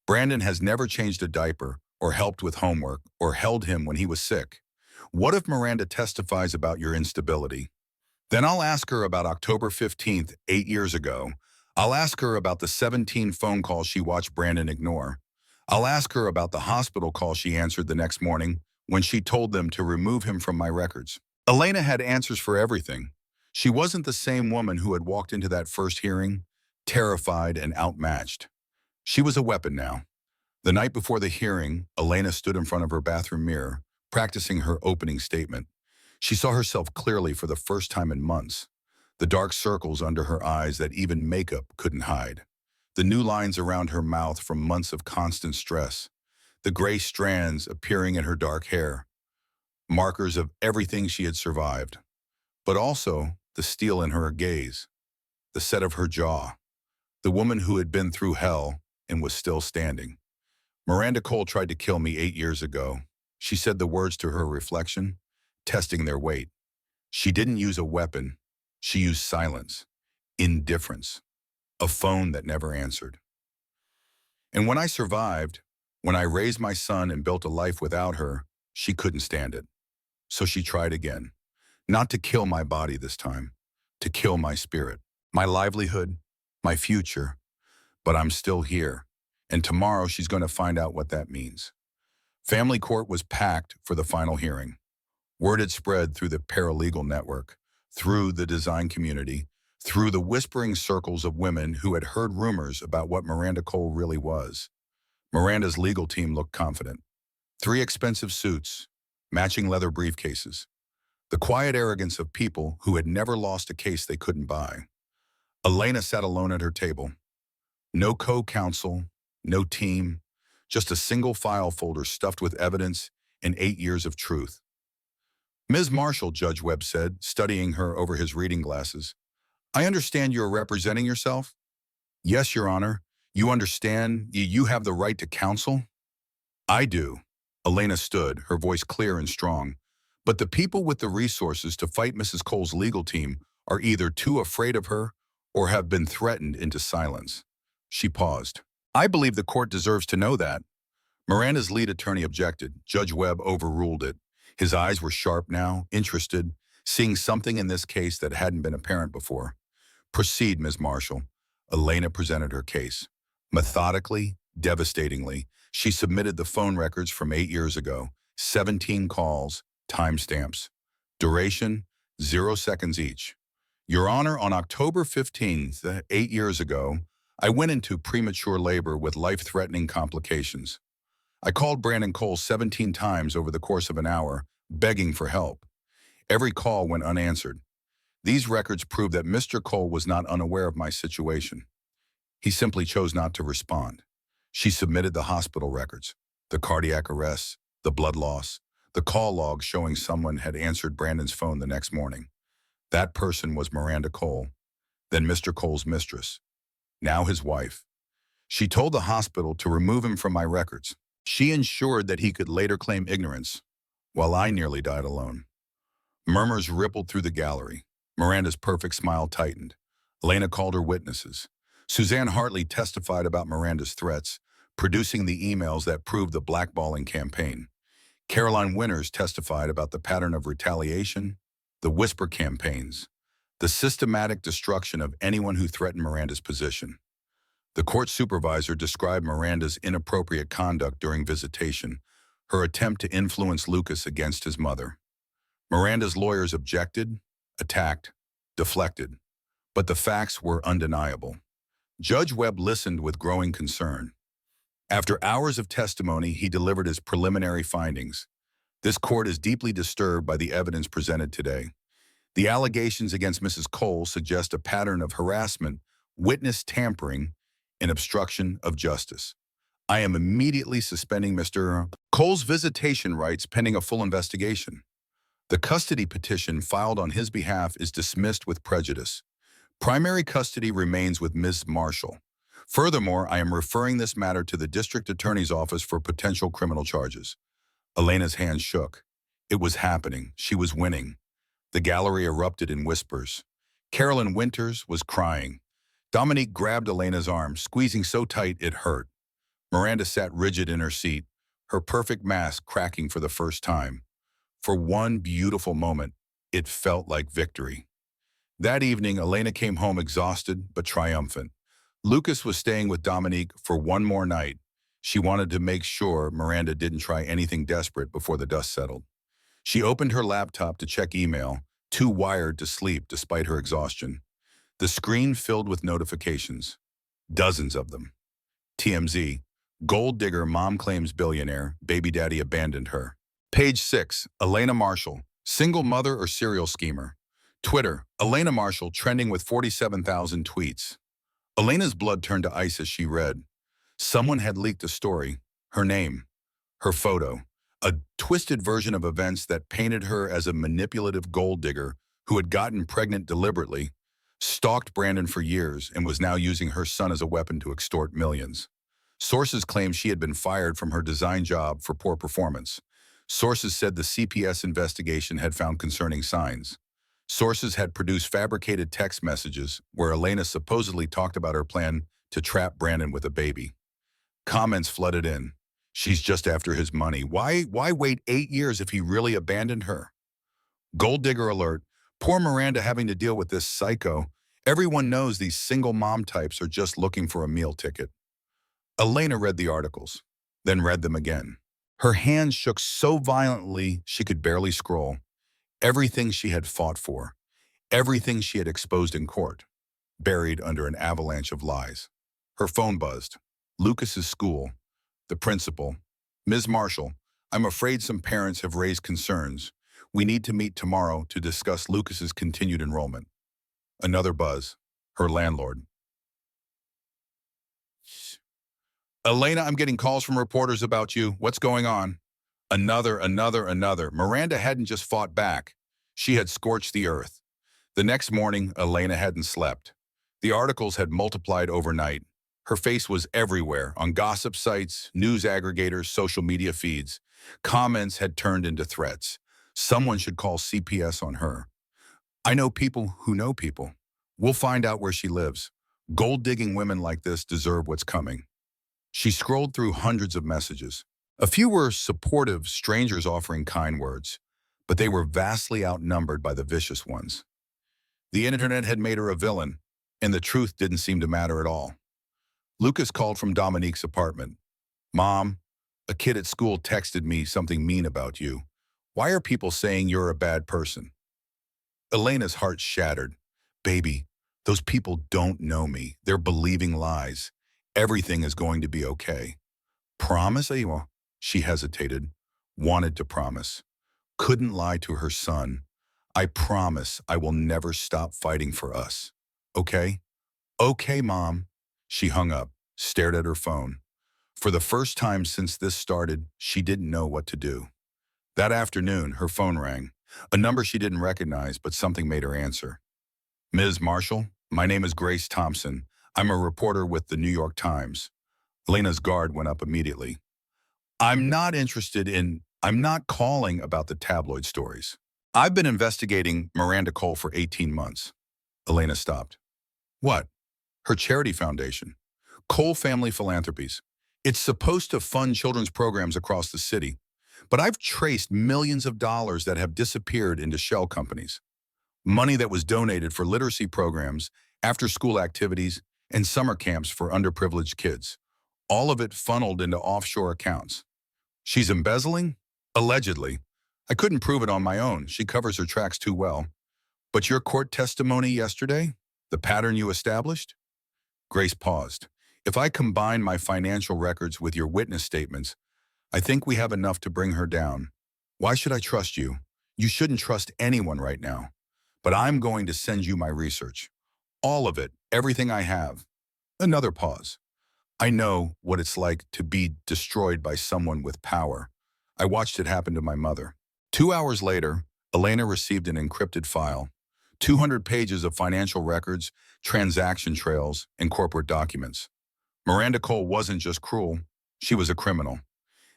Brandon has never changed a diaper or helped with homework or held him when he was sick. What if Miranda testifies about your instability? Then I'll ask her about October 15th, 8 years ago. I'll ask her about the 17 phone calls she watched Brandon ignore. I'll ask her about the hospital call she answered the next morning when she told them to remove him from my records. Elena had answers for everything. She wasn't the same woman who had walked into that first hearing, terrified and outmatched. She was a weapon now. The night before the hearing, Elena stood in front of her bathroom mirror, practicing her opening statement. She saw herself clearly for the first time in months, the dark circles under her eyes that even makeup couldn't hide, the new lines around her mouth from months of constant stress, the gray strands appearing in her dark hair, markers of everything she had survived, but also the steel in her gaze, the set of her jaw, the woman who had been through hell and was still standing. Miranda Cole tried to kill me 8 years ago. She said the words to her reflection, testing their weight. She didn't use a weapon. She used silence, indifference, a phone that never answered. And when I survived, when I raised my son and built a life without her, she couldn't stand it. So she tried again. Not to kill my body this time, to kill my spirit, my livelihood, my future. But I'm still here. And tomorrow she's going to find out what that means. Family court was packed for the final hearing. Word had spread through the paralegal network, through the design community, through the whispering circles of women who had heard rumors about what Miranda Cole really was. Miranda's legal team looked confident. 3 expensive suits, matching leather briefcases. The quiet arrogance of people who had never lost a case they couldn't buy. Elena sat alone at her table. No co-counsel, no team, just a single file folder stuffed with evidence and 8 years of truth. Ms. Marshall, Judge Webb said, studying her over his reading glasses. I understand you are representing yourself? Yes, Your Honor. You understand you have the right to counsel? I do. Elena stood, her voice clear and strong. But the people with the resources to fight Mrs. Cole's legal team are either too afraid of her or have been threatened into silence. She paused. I believe the court deserves to know that. Miranda's lead attorney objected. Judge Webb overruled it. His eyes were sharp now, interested, seeing something in this case that hadn't been apparent before. Proceed, Ms. Marshall. Elena presented her case. Methodically, devastatingly, she submitted the phone records from 8 years ago, 17 calls, timestamps. Duration, 0 seconds each. Your Honor, on October 15th, 8 years ago, I went into premature labor with life-threatening complications. I called Brandon Cole 17 times over the course of an hour, begging for help. Every call went unanswered. These records prove that Mr. Cole was not unaware of my situation. He simply chose not to respond. She submitted the hospital records, the cardiac arrests, the blood loss, the call log showing someone had answered Brandon's phone the next morning. That person was Miranda Cole, then Mr. Cole's mistress, now his wife. She told the hospital to remove him from my records. She ensured that he could later claim ignorance, while I nearly died alone. Murmurs rippled through the gallery. Miranda's perfect smile tightened. Elena called her witnesses. Suzanne Hartley testified about Miranda's threats, producing the emails that proved the blackballing campaign. Caroline Winters testified about the pattern of retaliation, the whisper campaigns, the systematic destruction of anyone who threatened Miranda's position. The court supervisor described Miranda's inappropriate conduct during visitation, her attempt to influence Lucas against his mother. Miranda's lawyers objected, attacked, deflected, but the facts were undeniable. Judge Webb listened with growing concern. After hours of testimony, he delivered his preliminary findings. This court is deeply disturbed by the evidence presented today. The allegations against Mrs. Cole suggest a pattern of harassment, witness tampering, and obstruction of justice. I am immediately suspending Mr. Cole's visitation rights pending a full investigation. The custody petition filed on his behalf is dismissed with prejudice. Primary custody remains with Ms. Marshall. Furthermore, I am referring this matter to the district attorney's office for potential criminal charges. Elena's hand shook. It was happening. She was winning. The gallery erupted in whispers. Carolyn Winters was crying. Dominique grabbed Elena's arm, squeezing so tight it hurt. Miranda sat rigid in her seat, her perfect mask cracking for the first time. For one beautiful moment, it felt like victory. That evening, Elena came home exhausted but triumphant. Lucas was staying with Dominique for one more night. She wanted to make sure Miranda didn't try anything desperate before the dust settled. She opened her laptop to check email, too wired to sleep despite her exhaustion. The screen filled with notifications. Dozens of them. TMZ. Gold digger mom claims billionaire, baby daddy abandoned her. Page 6. Elena Marshall. Single mother or serial schemer. Twitter. Elena Marshall trending with 47,000 tweets. Elena's blood turned to ice as she read. Someone had leaked a story, her name, her photo, a twisted version of events that painted her as a manipulative gold digger who had gotten pregnant deliberately, stalked Brandon for years, and was now using her son as a weapon to extort millions. Sources claimed she had been fired from her design job for poor performance. Sources said the CPS investigation had found concerning signs. Sources had produced fabricated text messages where Elena supposedly talked about her plan to trap Brandon with a baby. Comments flooded in. She's just after his money. Why wait 8 years if he really abandoned her? Gold digger alert. Poor Miranda having to deal with this psycho. Everyone knows these single mom types are just looking for a meal ticket. Elena read the articles, then read them again. Her hands shook so violently she could barely scroll. Everything she had fought for, everything she had exposed in court, buried under an avalanche of lies. Her phone buzzed. Lucas's school, the principal. Ms. Marshall, I'm afraid some parents have raised concerns. We need to meet tomorrow to discuss Lucas's continued enrollment. Another buzz. her landlord. Elena, I'm getting calls from reporters about you. What's going on? Another. Miranda hadn't just fought back. She had scorched the earth. The next morning, Elena hadn't slept. The articles had multiplied overnight. Her face was everywhere, on gossip sites, news aggregators, social media feeds. Comments had turned into threats. Someone should call CPS on her. I know people who know people. We'll find out where she lives. Gold-digging women like this deserve what's coming. She scrolled through hundreds of messages. A few were supportive, strangers offering kind words, but they were vastly outnumbered by the vicious ones. The internet had made her a villain, and the truth didn't seem to matter at all. Lucas called from Dominique's apartment. Mom, a kid at school texted me something mean about you. Why are people saying you're a bad person? Elena's heart shattered. Baby, those people don't know me. They're believing lies. Everything is going to be okay. Promise, Awa? She hesitated, wanted to promise. Couldn't lie to her son. I promise I will never stop fighting for us. Okay? Okay, Mom. She hung up, stared at her phone. For the first time since this started, she didn't know what to do. That afternoon, her phone rang. A number she didn't recognize, but something made her answer. Ms. Marshall, my name is Grace Thompson. I'm a reporter with the New York Times. Elena's guard went up immediately. I'm not calling about the tabloid stories. I've been investigating Miranda Cole for 18 months. Elena stopped. What? Her charity foundation. Cole Family Philanthropies. It's supposed to fund children's programs across the city, but I've traced millions of dollars that have disappeared into shell companies. Money that was donated for literacy programs, after-school activities, and summer camps for underprivileged kids. All of it funneled into offshore accounts. She's embezzling? Allegedly. I couldn't prove it on my own. She covers her tracks too well. But your court testimony yesterday? The pattern you established? Grace paused. If I combine my financial records with your witness statements, I think we have enough to bring her down. Why should I trust you? You shouldn't trust anyone right now. But I'm going to send you my research. All of it, everything I have. Another pause. I know what it's like to be destroyed by someone with power. I watched it happen to my mother. 2 hours later, Elena received an encrypted file. 200 pages of financial records, transaction trails, and corporate documents. Miranda Cole wasn't just cruel, she was a criminal.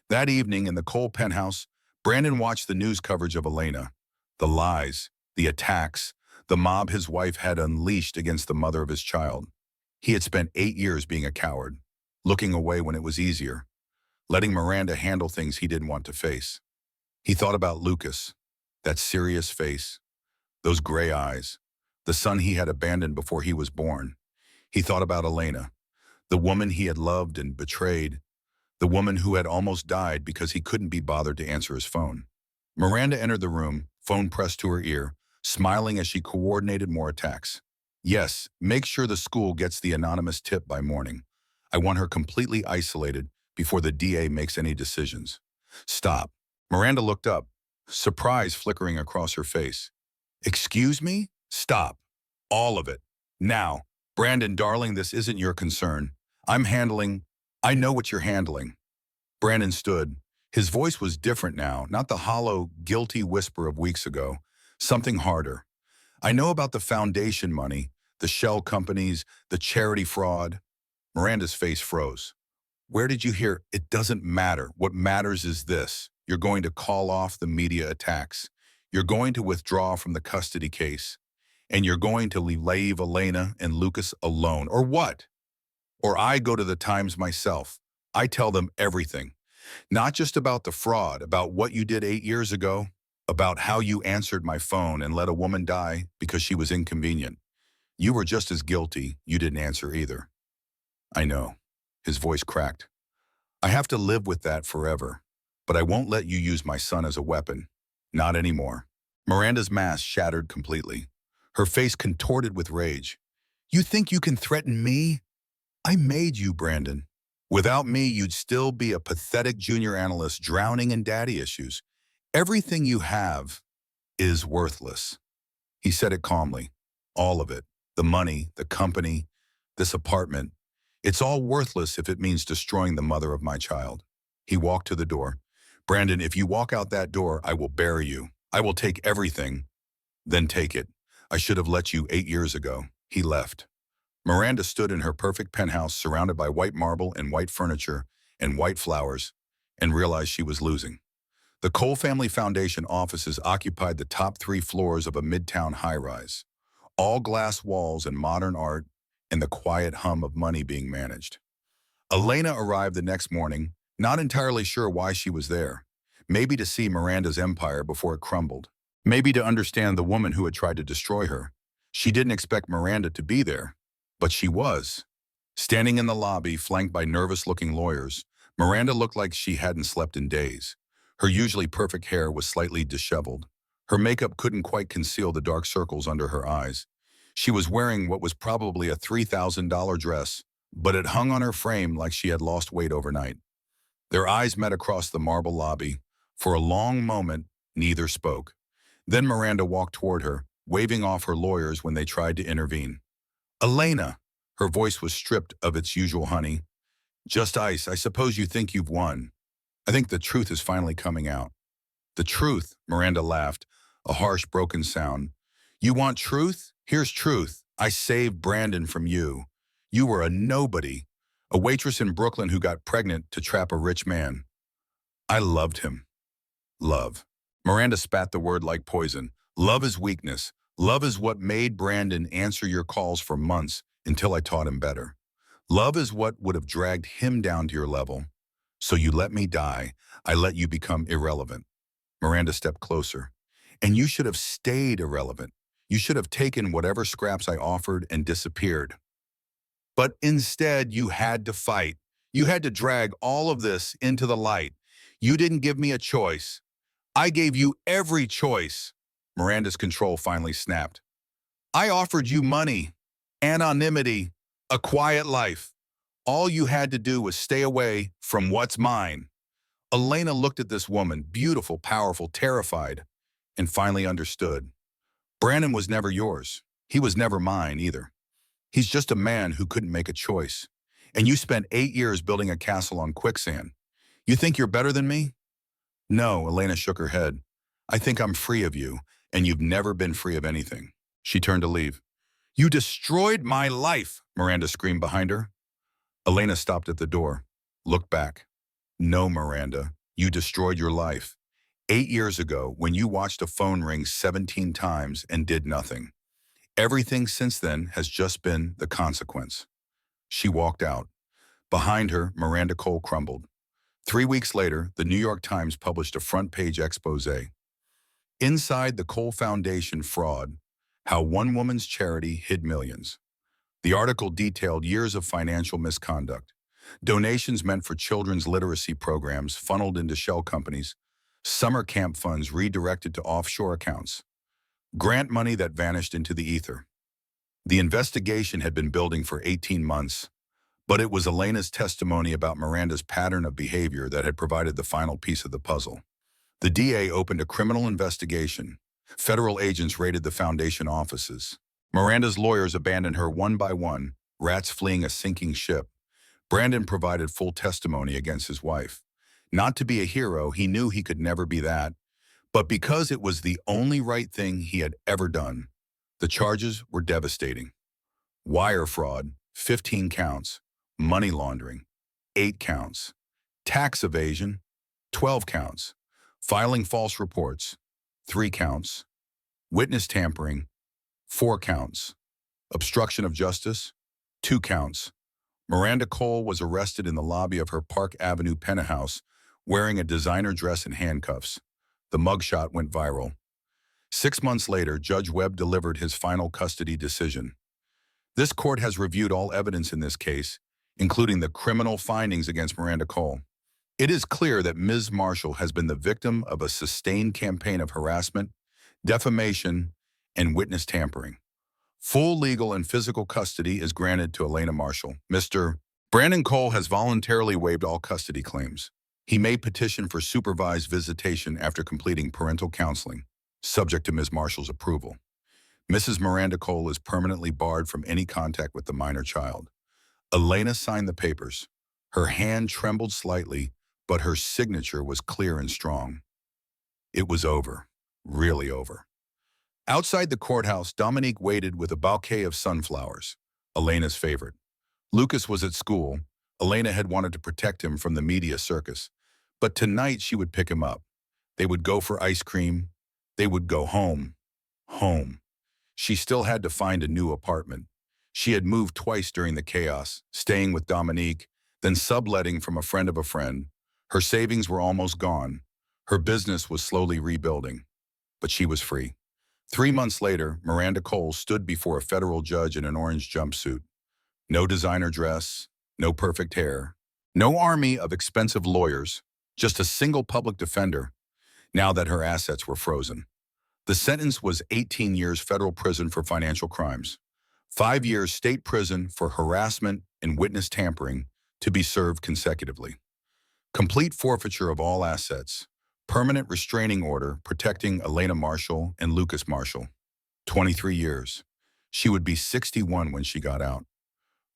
That evening in the Cole penthouse, Brandon watched the news coverage of Elena. The lies, the attacks, the mob his wife had unleashed against the mother of his child. He had spent 8 years being a coward, looking away when it was easier, letting Miranda handle things he didn't want to face. He thought about Lucas, that serious face, those gray eyes, the son he had abandoned before he was born. He thought about Elena, the woman he had loved and betrayed, the woman who had almost died because he couldn't be bothered to answer his phone. Miranda entered the room, phone pressed to her ear, smiling as she coordinated more attacks. Yes, make sure the school gets the anonymous tip by morning. I want her completely isolated before the DA makes any decisions. Stop. Miranda looked up, surprise flickering across her face. Excuse me? Stop. All of it. Now. Brandon, darling, this isn't your concern. I know what you're handling. Brandon stood. His voice was different now, not the hollow, guilty whisper of weeks ago. Something harder. I know about the foundation money, the shell companies, the charity fraud. Miranda's face froze. Where did you hear? It doesn't matter. What matters is this. You're going to call off the media attacks. You're going to withdraw from the custody case. And you're going to leave Elena and Lucas alone. Or what? Or I go to the Times myself. I tell them everything. Not just about the fraud, about what you did 8 years ago, about how you answered my phone and let a woman die because she was inconvenient. You were just as guilty. You didn't answer either. I know. His voice cracked. I have to live with that forever. But I won't let you use my son as a weapon. Not anymore. Miranda's mask shattered completely. Her face contorted with rage. You think you can threaten me? I made you, Brandon. Without me, you'd still be a pathetic junior analyst drowning in daddy issues. Everything you have is worthless. He said it calmly. All of it. The money, the company, this apartment. It's all worthless if it means destroying the mother of my child. He walked to the door. Brandon, if you walk out that door, I will bury you. I will take everything. Then take it. I should have let you 8 years ago. He left. Miranda stood in her perfect penthouse surrounded by white marble and white furniture and white flowers and realized she was losing. The Cole Family Foundation offices occupied the top 3 floors of a midtown high-rise. All glass walls and modern art and the quiet hum of money being managed. Elena arrived the next morning, not entirely sure why she was there. Maybe to see Miranda's empire before it crumbled. Maybe to understand the woman who had tried to destroy her. She didn't expect Miranda to be there, but she was. Standing in the lobby, flanked by nervous-looking lawyers, Miranda looked like she hadn't slept in days. Her usually perfect hair was slightly disheveled. Her makeup couldn't quite conceal the dark circles under her eyes. She was wearing what was probably a $3,000 dress, but it hung on her frame like she had lost weight overnight. Their eyes met across the marble lobby. For a long moment, neither spoke. Then Miranda walked toward her, waving off her lawyers when they tried to intervene. Elena! Her voice was stripped of its usual honey. Just ice, I suppose you think you've won. I think the truth is finally coming out. The truth, Miranda laughed, a harsh, broken sound. You want truth? Here's truth. I saved Brandon from you. You were a nobody, a waitress in Brooklyn who got pregnant to trap a rich man. I loved him. Love. Miranda spat the word like poison. Love is weakness. Love is what made Brandon answer your calls for months until I taught him better. Love is what would have dragged him down to your level. So you let me die. I let you become irrelevant. Miranda stepped closer. And you should have stayed irrelevant. You should have taken whatever scraps I offered and disappeared. But instead, you had to fight. You had to drag all of this into the light. You didn't give me a choice. I gave you every choice. Miranda's control finally snapped. I offered you money, anonymity, a quiet life. All you had to do was stay away from what's mine. Elena looked at this woman, beautiful, powerful, terrified, and finally understood. Brandon was never yours. He was never mine either. He's just a man who couldn't make a choice. And you spent 8 years building a castle on quicksand. You think you're better than me? No, Elena shook her head. I think I'm free of you, and you've never been free of anything. She turned to leave. You destroyed my life, Miranda screamed behind her. Elena stopped at the door, looked back. No, Miranda, you destroyed your life. 8 years ago, when you watched a phone ring 17 times and did nothing. Everything since then has just been the consequence. She walked out. Behind her, Miranda Cole crumbled. 3 weeks later, the New York Times published a front-page expose. Inside the Cole Foundation fraud, how one woman's charity hid millions. The article detailed years of financial misconduct. Donations meant for children's literacy programs funneled into shell companies, summer camp funds redirected to offshore accounts, grant money that vanished into the ether. The investigation had been building for 18 months, but it was Elena's testimony about Miranda's pattern of behavior that had provided the final piece of the puzzle. The DA opened a criminal investigation. Federal agents raided the foundation offices. Miranda's lawyers abandoned her one by one, rats fleeing a sinking ship. Brandon provided full testimony against his wife. Not to be a hero, he knew he could never be that, but because it was the only right thing he had ever done. The charges were devastating. Wire fraud, 15 counts. Money laundering, 8 counts. Tax evasion, 12 counts. Filing false reports, 3 counts. Witness tampering, 4 counts. Obstruction of justice, 2 counts. Miranda Cole was arrested in the lobby of her Park Avenue penthouse wearing a designer dress and handcuffs. The mugshot went viral. 6 months later, Judge Webb delivered his final custody decision. This court has reviewed all evidence in this case, including the criminal findings against Miranda Cole. It is clear that Ms. Marshall has been the victim of a sustained campaign of harassment, defamation, and witness tampering. Full legal and physical custody is granted to Elena Marshall. Mr. Brandon Cole has voluntarily waived all custody claims. He may petition for supervised visitation after completing parental counseling, subject to Ms. Marshall's approval. Mrs. Miranda Cole is permanently barred from any contact with the minor child. Elena signed the papers. Her hand trembled slightly, but her signature was clear and strong. It was over. Really over. Outside the courthouse, Dominique waited with a bouquet of sunflowers, Elena's favorite. Lucas was at school. Elena had wanted to protect him from the media circus. But tonight she would pick him up. They would go for ice cream. They would go home. Home. She still had to find a new apartment. She had moved twice during the chaos, staying with Dominique, then subletting from a friend of a friend. Her savings were almost gone. Her business was slowly rebuilding. But she was free. 3 months later, Miranda Cole stood before a federal judge in an orange jumpsuit. No designer dress, no perfect hair, no army of expensive lawyers, just a single public defender, now that her assets were frozen. The sentence was 18 years federal prison for financial crimes, 5 years state prison for harassment and witness tampering to be served consecutively. Complete forfeiture of all assets, permanent restraining order protecting Elena Marshall and Lucas Marshall. 23 years. She would be 61 when she got out.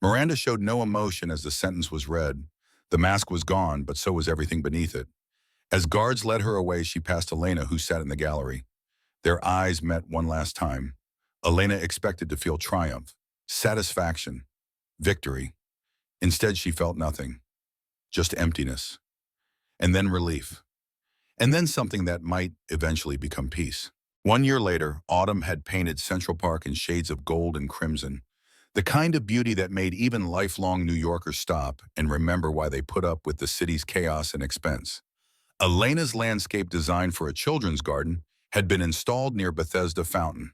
Miranda showed no emotion as the sentence was read. The mask was gone, but so was everything beneath it. As guards led her away, she passed Elena, who sat in the gallery. Their eyes met one last time. Elena expected to feel triumph, satisfaction, victory. Instead, she felt nothing, just emptiness. And then relief. And then something that might eventually become peace. 1 year later, autumn had painted Central Park in shades of gold and crimson, the kind of beauty that made even lifelong New Yorkers stop and remember why they put up with the city's chaos and expense. Elena's landscape design for a children's garden had been installed near Bethesda Fountain,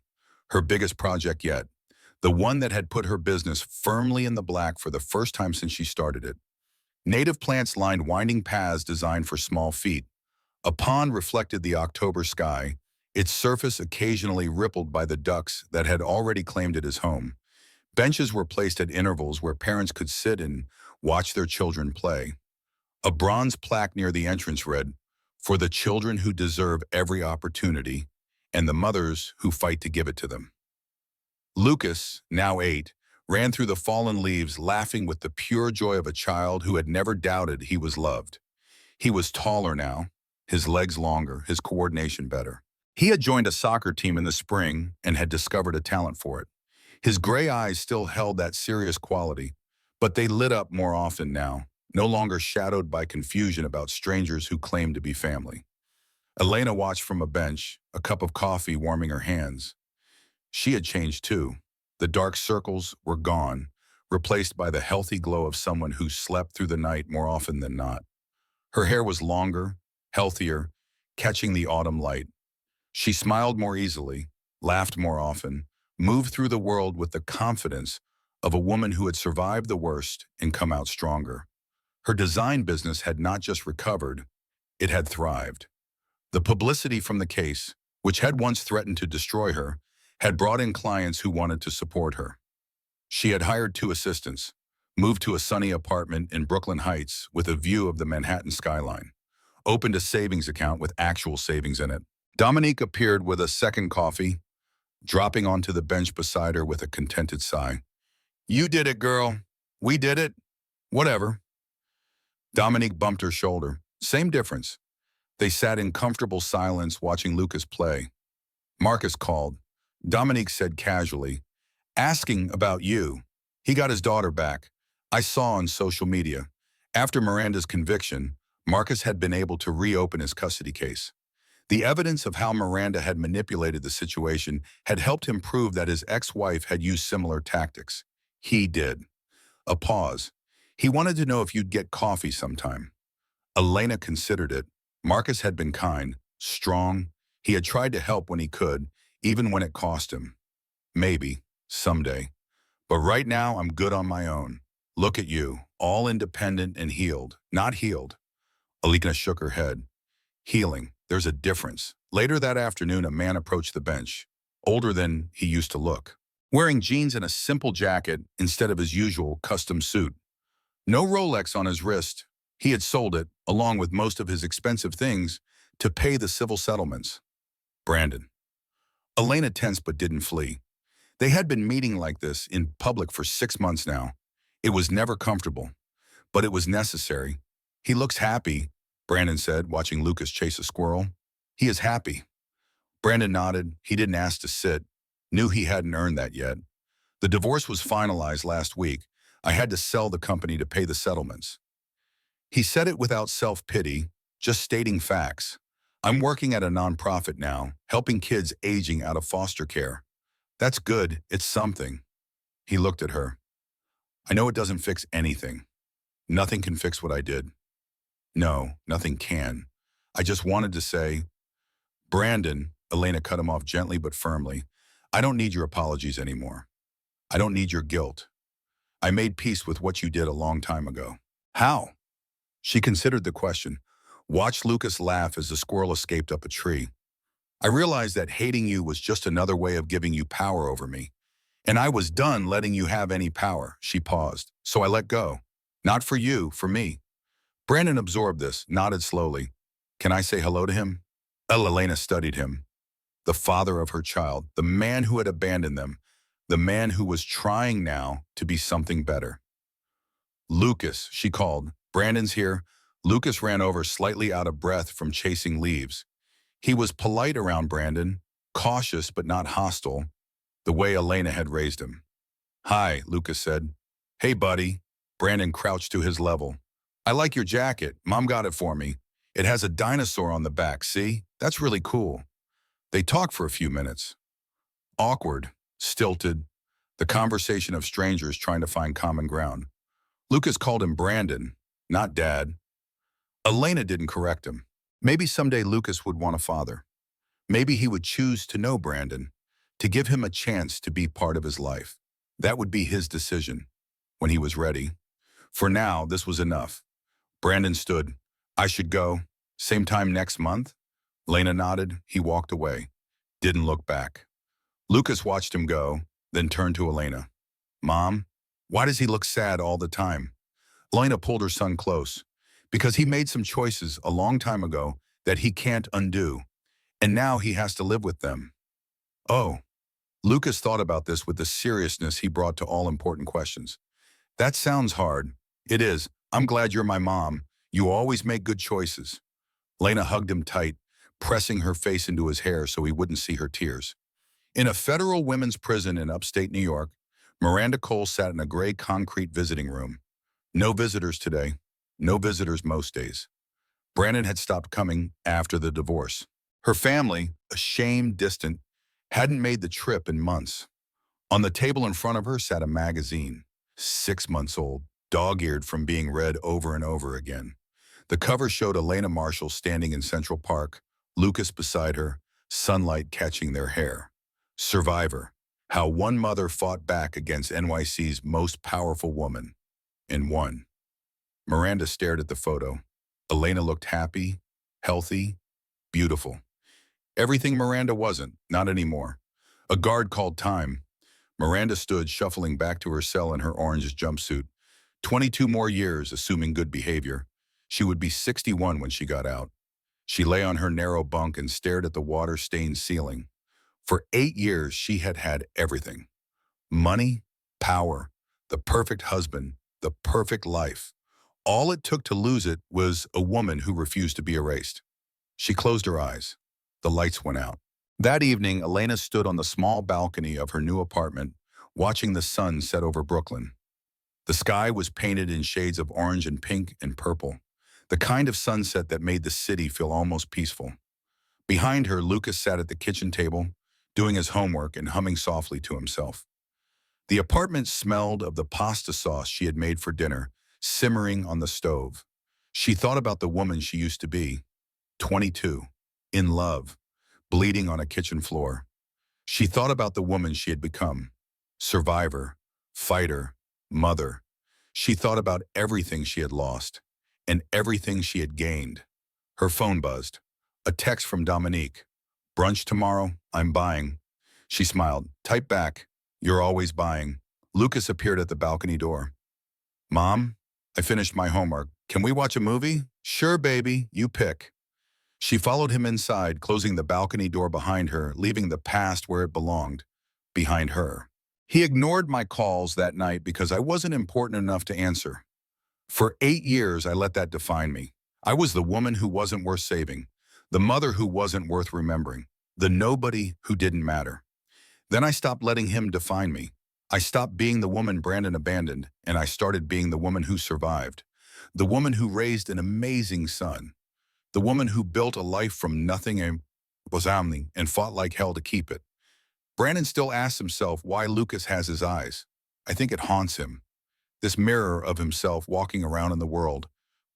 her biggest project yet, the one that had put her business firmly in the black for the first time since she started it. Native plants lined winding paths designed for small feet. A pond reflected the October sky, its surface occasionally rippled by the ducks that had already claimed it as home. Benches were placed at intervals where parents could sit and watch their children play. A bronze plaque near the entrance read, "For the children who deserve every opportunity, and the mothers who fight to give it to them." Lucas, now 8, ran through the fallen leaves laughing with the pure joy of a child who had never doubted he was loved. He was taller now, his legs longer, his coordination better. He had joined a soccer team in the spring and had discovered a talent for it. His gray eyes still held that serious quality, but they lit up more often now, no longer shadowed by confusion about strangers who claimed to be family. Elena watched from a bench, a cup of coffee warming her hands. She had changed too. The dark circles were gone, replaced by the healthy glow of someone who slept through the night more often than not. Her hair was longer, healthier, catching the autumn light. She smiled more easily, laughed more often, moved through the world with the confidence of a woman who had survived the worst and come out stronger. Her design business had not just recovered, it had thrived. The publicity from the case, which had once threatened to destroy her, had brought in clients who wanted to support her. She had hired 2 assistants, moved to a sunny apartment in Brooklyn Heights with a view of the Manhattan skyline, opened a savings account with actual savings in it. Dominique appeared with a second coffee, dropping onto the bench beside her with a contented sigh. "You did it, girl. We did it. Whatever." Dominique bumped her shoulder. Same difference. They sat in comfortable silence watching Lucas play. Marcus called. Dominique said casually, "Asking about you. He got his daughter back. I saw on social media. After Miranda's conviction, Marcus had been able to reopen his custody case. The evidence of how Miranda had manipulated the situation had helped him prove that his ex-wife had used similar tactics. He did." A pause. "He wanted to know if you'd get coffee sometime." Elena considered it. Marcus had been kind, strong. He had tried to help when he could, even when it cost him. "Maybe, someday. But right now, I'm good on my own. Look at you, all independent and healed. Not healed." Elena shook her head. "Healing. There's a difference." Later that afternoon, a man approached the bench, older than he used to look, wearing jeans and a simple jacket instead of his usual custom suit. No Rolex on his wrist. He had sold it, along with most of his expensive things, to pay the civil settlements. Brandon. Elena tensed but didn't flee. They had been meeting like this in public for 6 months now. It was never comfortable, but it was necessary. He looks happy, Brandon said, watching Lucas chase a squirrel. He is happy. Brandon nodded. He didn't ask to sit. Knew he hadn't earned that yet. The divorce was finalized last week. I had to sell the company to pay the settlements. He said it without self-pity, just stating facts. I'm working at a nonprofit now, helping kids aging out of foster care. That's good. It's something. He looked at her. I know it doesn't fix anything. Nothing can fix what I did. No, nothing can. I just wanted to say, Brandon, Elena cut him off gently but firmly, I don't need your apologies anymore. I don't need your guilt. I made peace with what you did a long time ago. How? She considered the question, watched Lucas laugh as the squirrel escaped up a tree. I realized that hating you was just another way of giving you power over me. And I was done letting you have any power. She paused. So I let go. Not for you, for me. Brandon absorbed this, nodded slowly. Can I say hello to him? Elena studied him. The father of her child, the man who had abandoned them, the man who was trying now to be something better. Lucas, she called. Brandon's here. Lucas ran over, slightly out of breath from chasing leaves. He was polite around Brandon, cautious but not hostile, the way Elena had raised him. Hi, Lucas said. Hey, buddy. Brandon crouched to his level. I like your jacket. Mom got it for me. It has a dinosaur on the back, see? That's really cool. They talked for a few minutes. Awkward, stilted, the conversation of strangers trying to find common ground. Lucas called him Brandon, not Dad. Elena didn't correct him. Maybe someday Lucas would want a father. Maybe he would choose to know Brandon, to give him a chance to be part of his life. That would be his decision, when he was ready. For now, this was enough. Brandon stood. I should go. Same time next month? Lena nodded. He walked away. Didn't look back. Lucas watched him go, then turned to Elena. Mom, why does he look sad all the time? Elena pulled her son close. Because he made some choices a long time ago that he can't undo, and now he has to live with them. Oh. Lucas thought about this with the seriousness he brought to all important questions. That sounds hard. It is. I'm glad you're my mom. You always make good choices. Lena hugged him tight, pressing her face into his hair so he wouldn't see her tears. In a federal women's prison in upstate New York, Miranda Cole sat in a gray concrete visiting room. No visitors today. No visitors most days. Brandon had stopped coming after the divorce. Her family, ashamed, distant, hadn't made the trip in months. On the table in front of her sat a magazine, 6 months old, dog-eared from being read over and over again. The cover showed Elena Marshall standing in Central Park, Lucas beside her, sunlight catching their hair. Survivor, how one mother fought back against NYC's most powerful woman, and won. Miranda stared at the photo. Elena looked happy, healthy, beautiful. Everything Miranda wasn't, not anymore. A guard called time. Miranda stood, shuffling back to her cell in her orange jumpsuit. 22 more years, assuming good behavior. She would be 61 when she got out. She lay on her narrow bunk and stared at the water-stained ceiling. For 8 years, she had had everything. Money, power, the perfect husband, the perfect life. All it took to lose it was a woman who refused to be erased. She closed her eyes. The lights went out. That evening, Elena stood on the small balcony of her new apartment, watching the sun set over Brooklyn. The sky was painted in shades of orange and pink and purple, the kind of sunset that made the city feel almost peaceful. Behind her, Lucas sat at the kitchen table, doing his homework and humming softly to himself. The apartment smelled of the pasta sauce she had made for dinner, simmering on the stove. She thought about the woman she used to be, 22, in love, bleeding on a kitchen floor. She thought about the woman she had become, survivor, fighter, mother. She thought about everything she had lost and everything she had gained. Her phone buzzed. A text from Dominique. Brunch tomorrow, I'm buying. She smiled. Type back, you're always buying. Lucas appeared at the balcony door. Mom, I finished my homework. Can we watch a movie? Sure, baby, you pick. She followed him inside, closing the balcony door behind her, leaving the past where it belonged, behind her. He ignored my calls that night because I wasn't important enough to answer. For 8 years, I let that define me. I was the woman who wasn't worth saving, the mother who wasn't worth remembering, the nobody who didn't matter. Then I stopped letting him define me. I stopped being the woman Brandon abandoned, and I started being the woman who survived. The woman who raised an amazing son. The woman who built a life from nothing and was omni and fought like hell to keep it. Brandon still asks himself why Lucas has his eyes. I think it haunts him. This mirror of himself walking around in the world,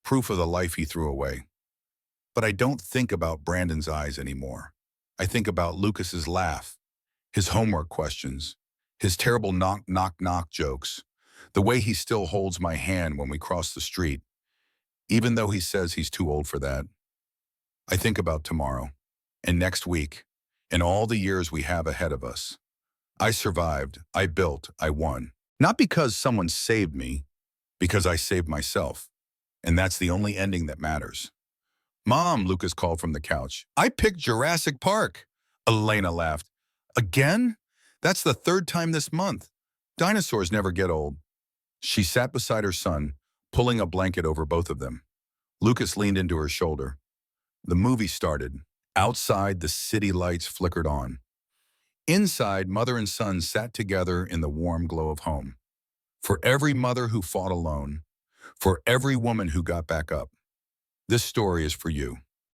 proof of the life he threw away. But I don't think about Brandon's eyes anymore. I think about Lucas's laugh, his homework questions, his terrible knock, knock, knock jokes, the way he still holds my hand when we cross the street, even though he says he's too old for that. I think about tomorrow, and next week, and all the years we have ahead of us. I survived, I built, I won. Not because someone saved me, because I saved myself. And that's the only ending that matters. Mom, Lucas called from the couch. I picked Jurassic Park. Elena laughed. Again? That's the third time this month. Dinosaurs never get old. She sat beside her son, pulling a blanket over both of them. Lucas leaned into her shoulder. The movie started. Outside, the city lights flickered on. Inside, mother and son sat together in the warm glow of home. For every mother who fought alone, for every woman who got back up, this story is for you.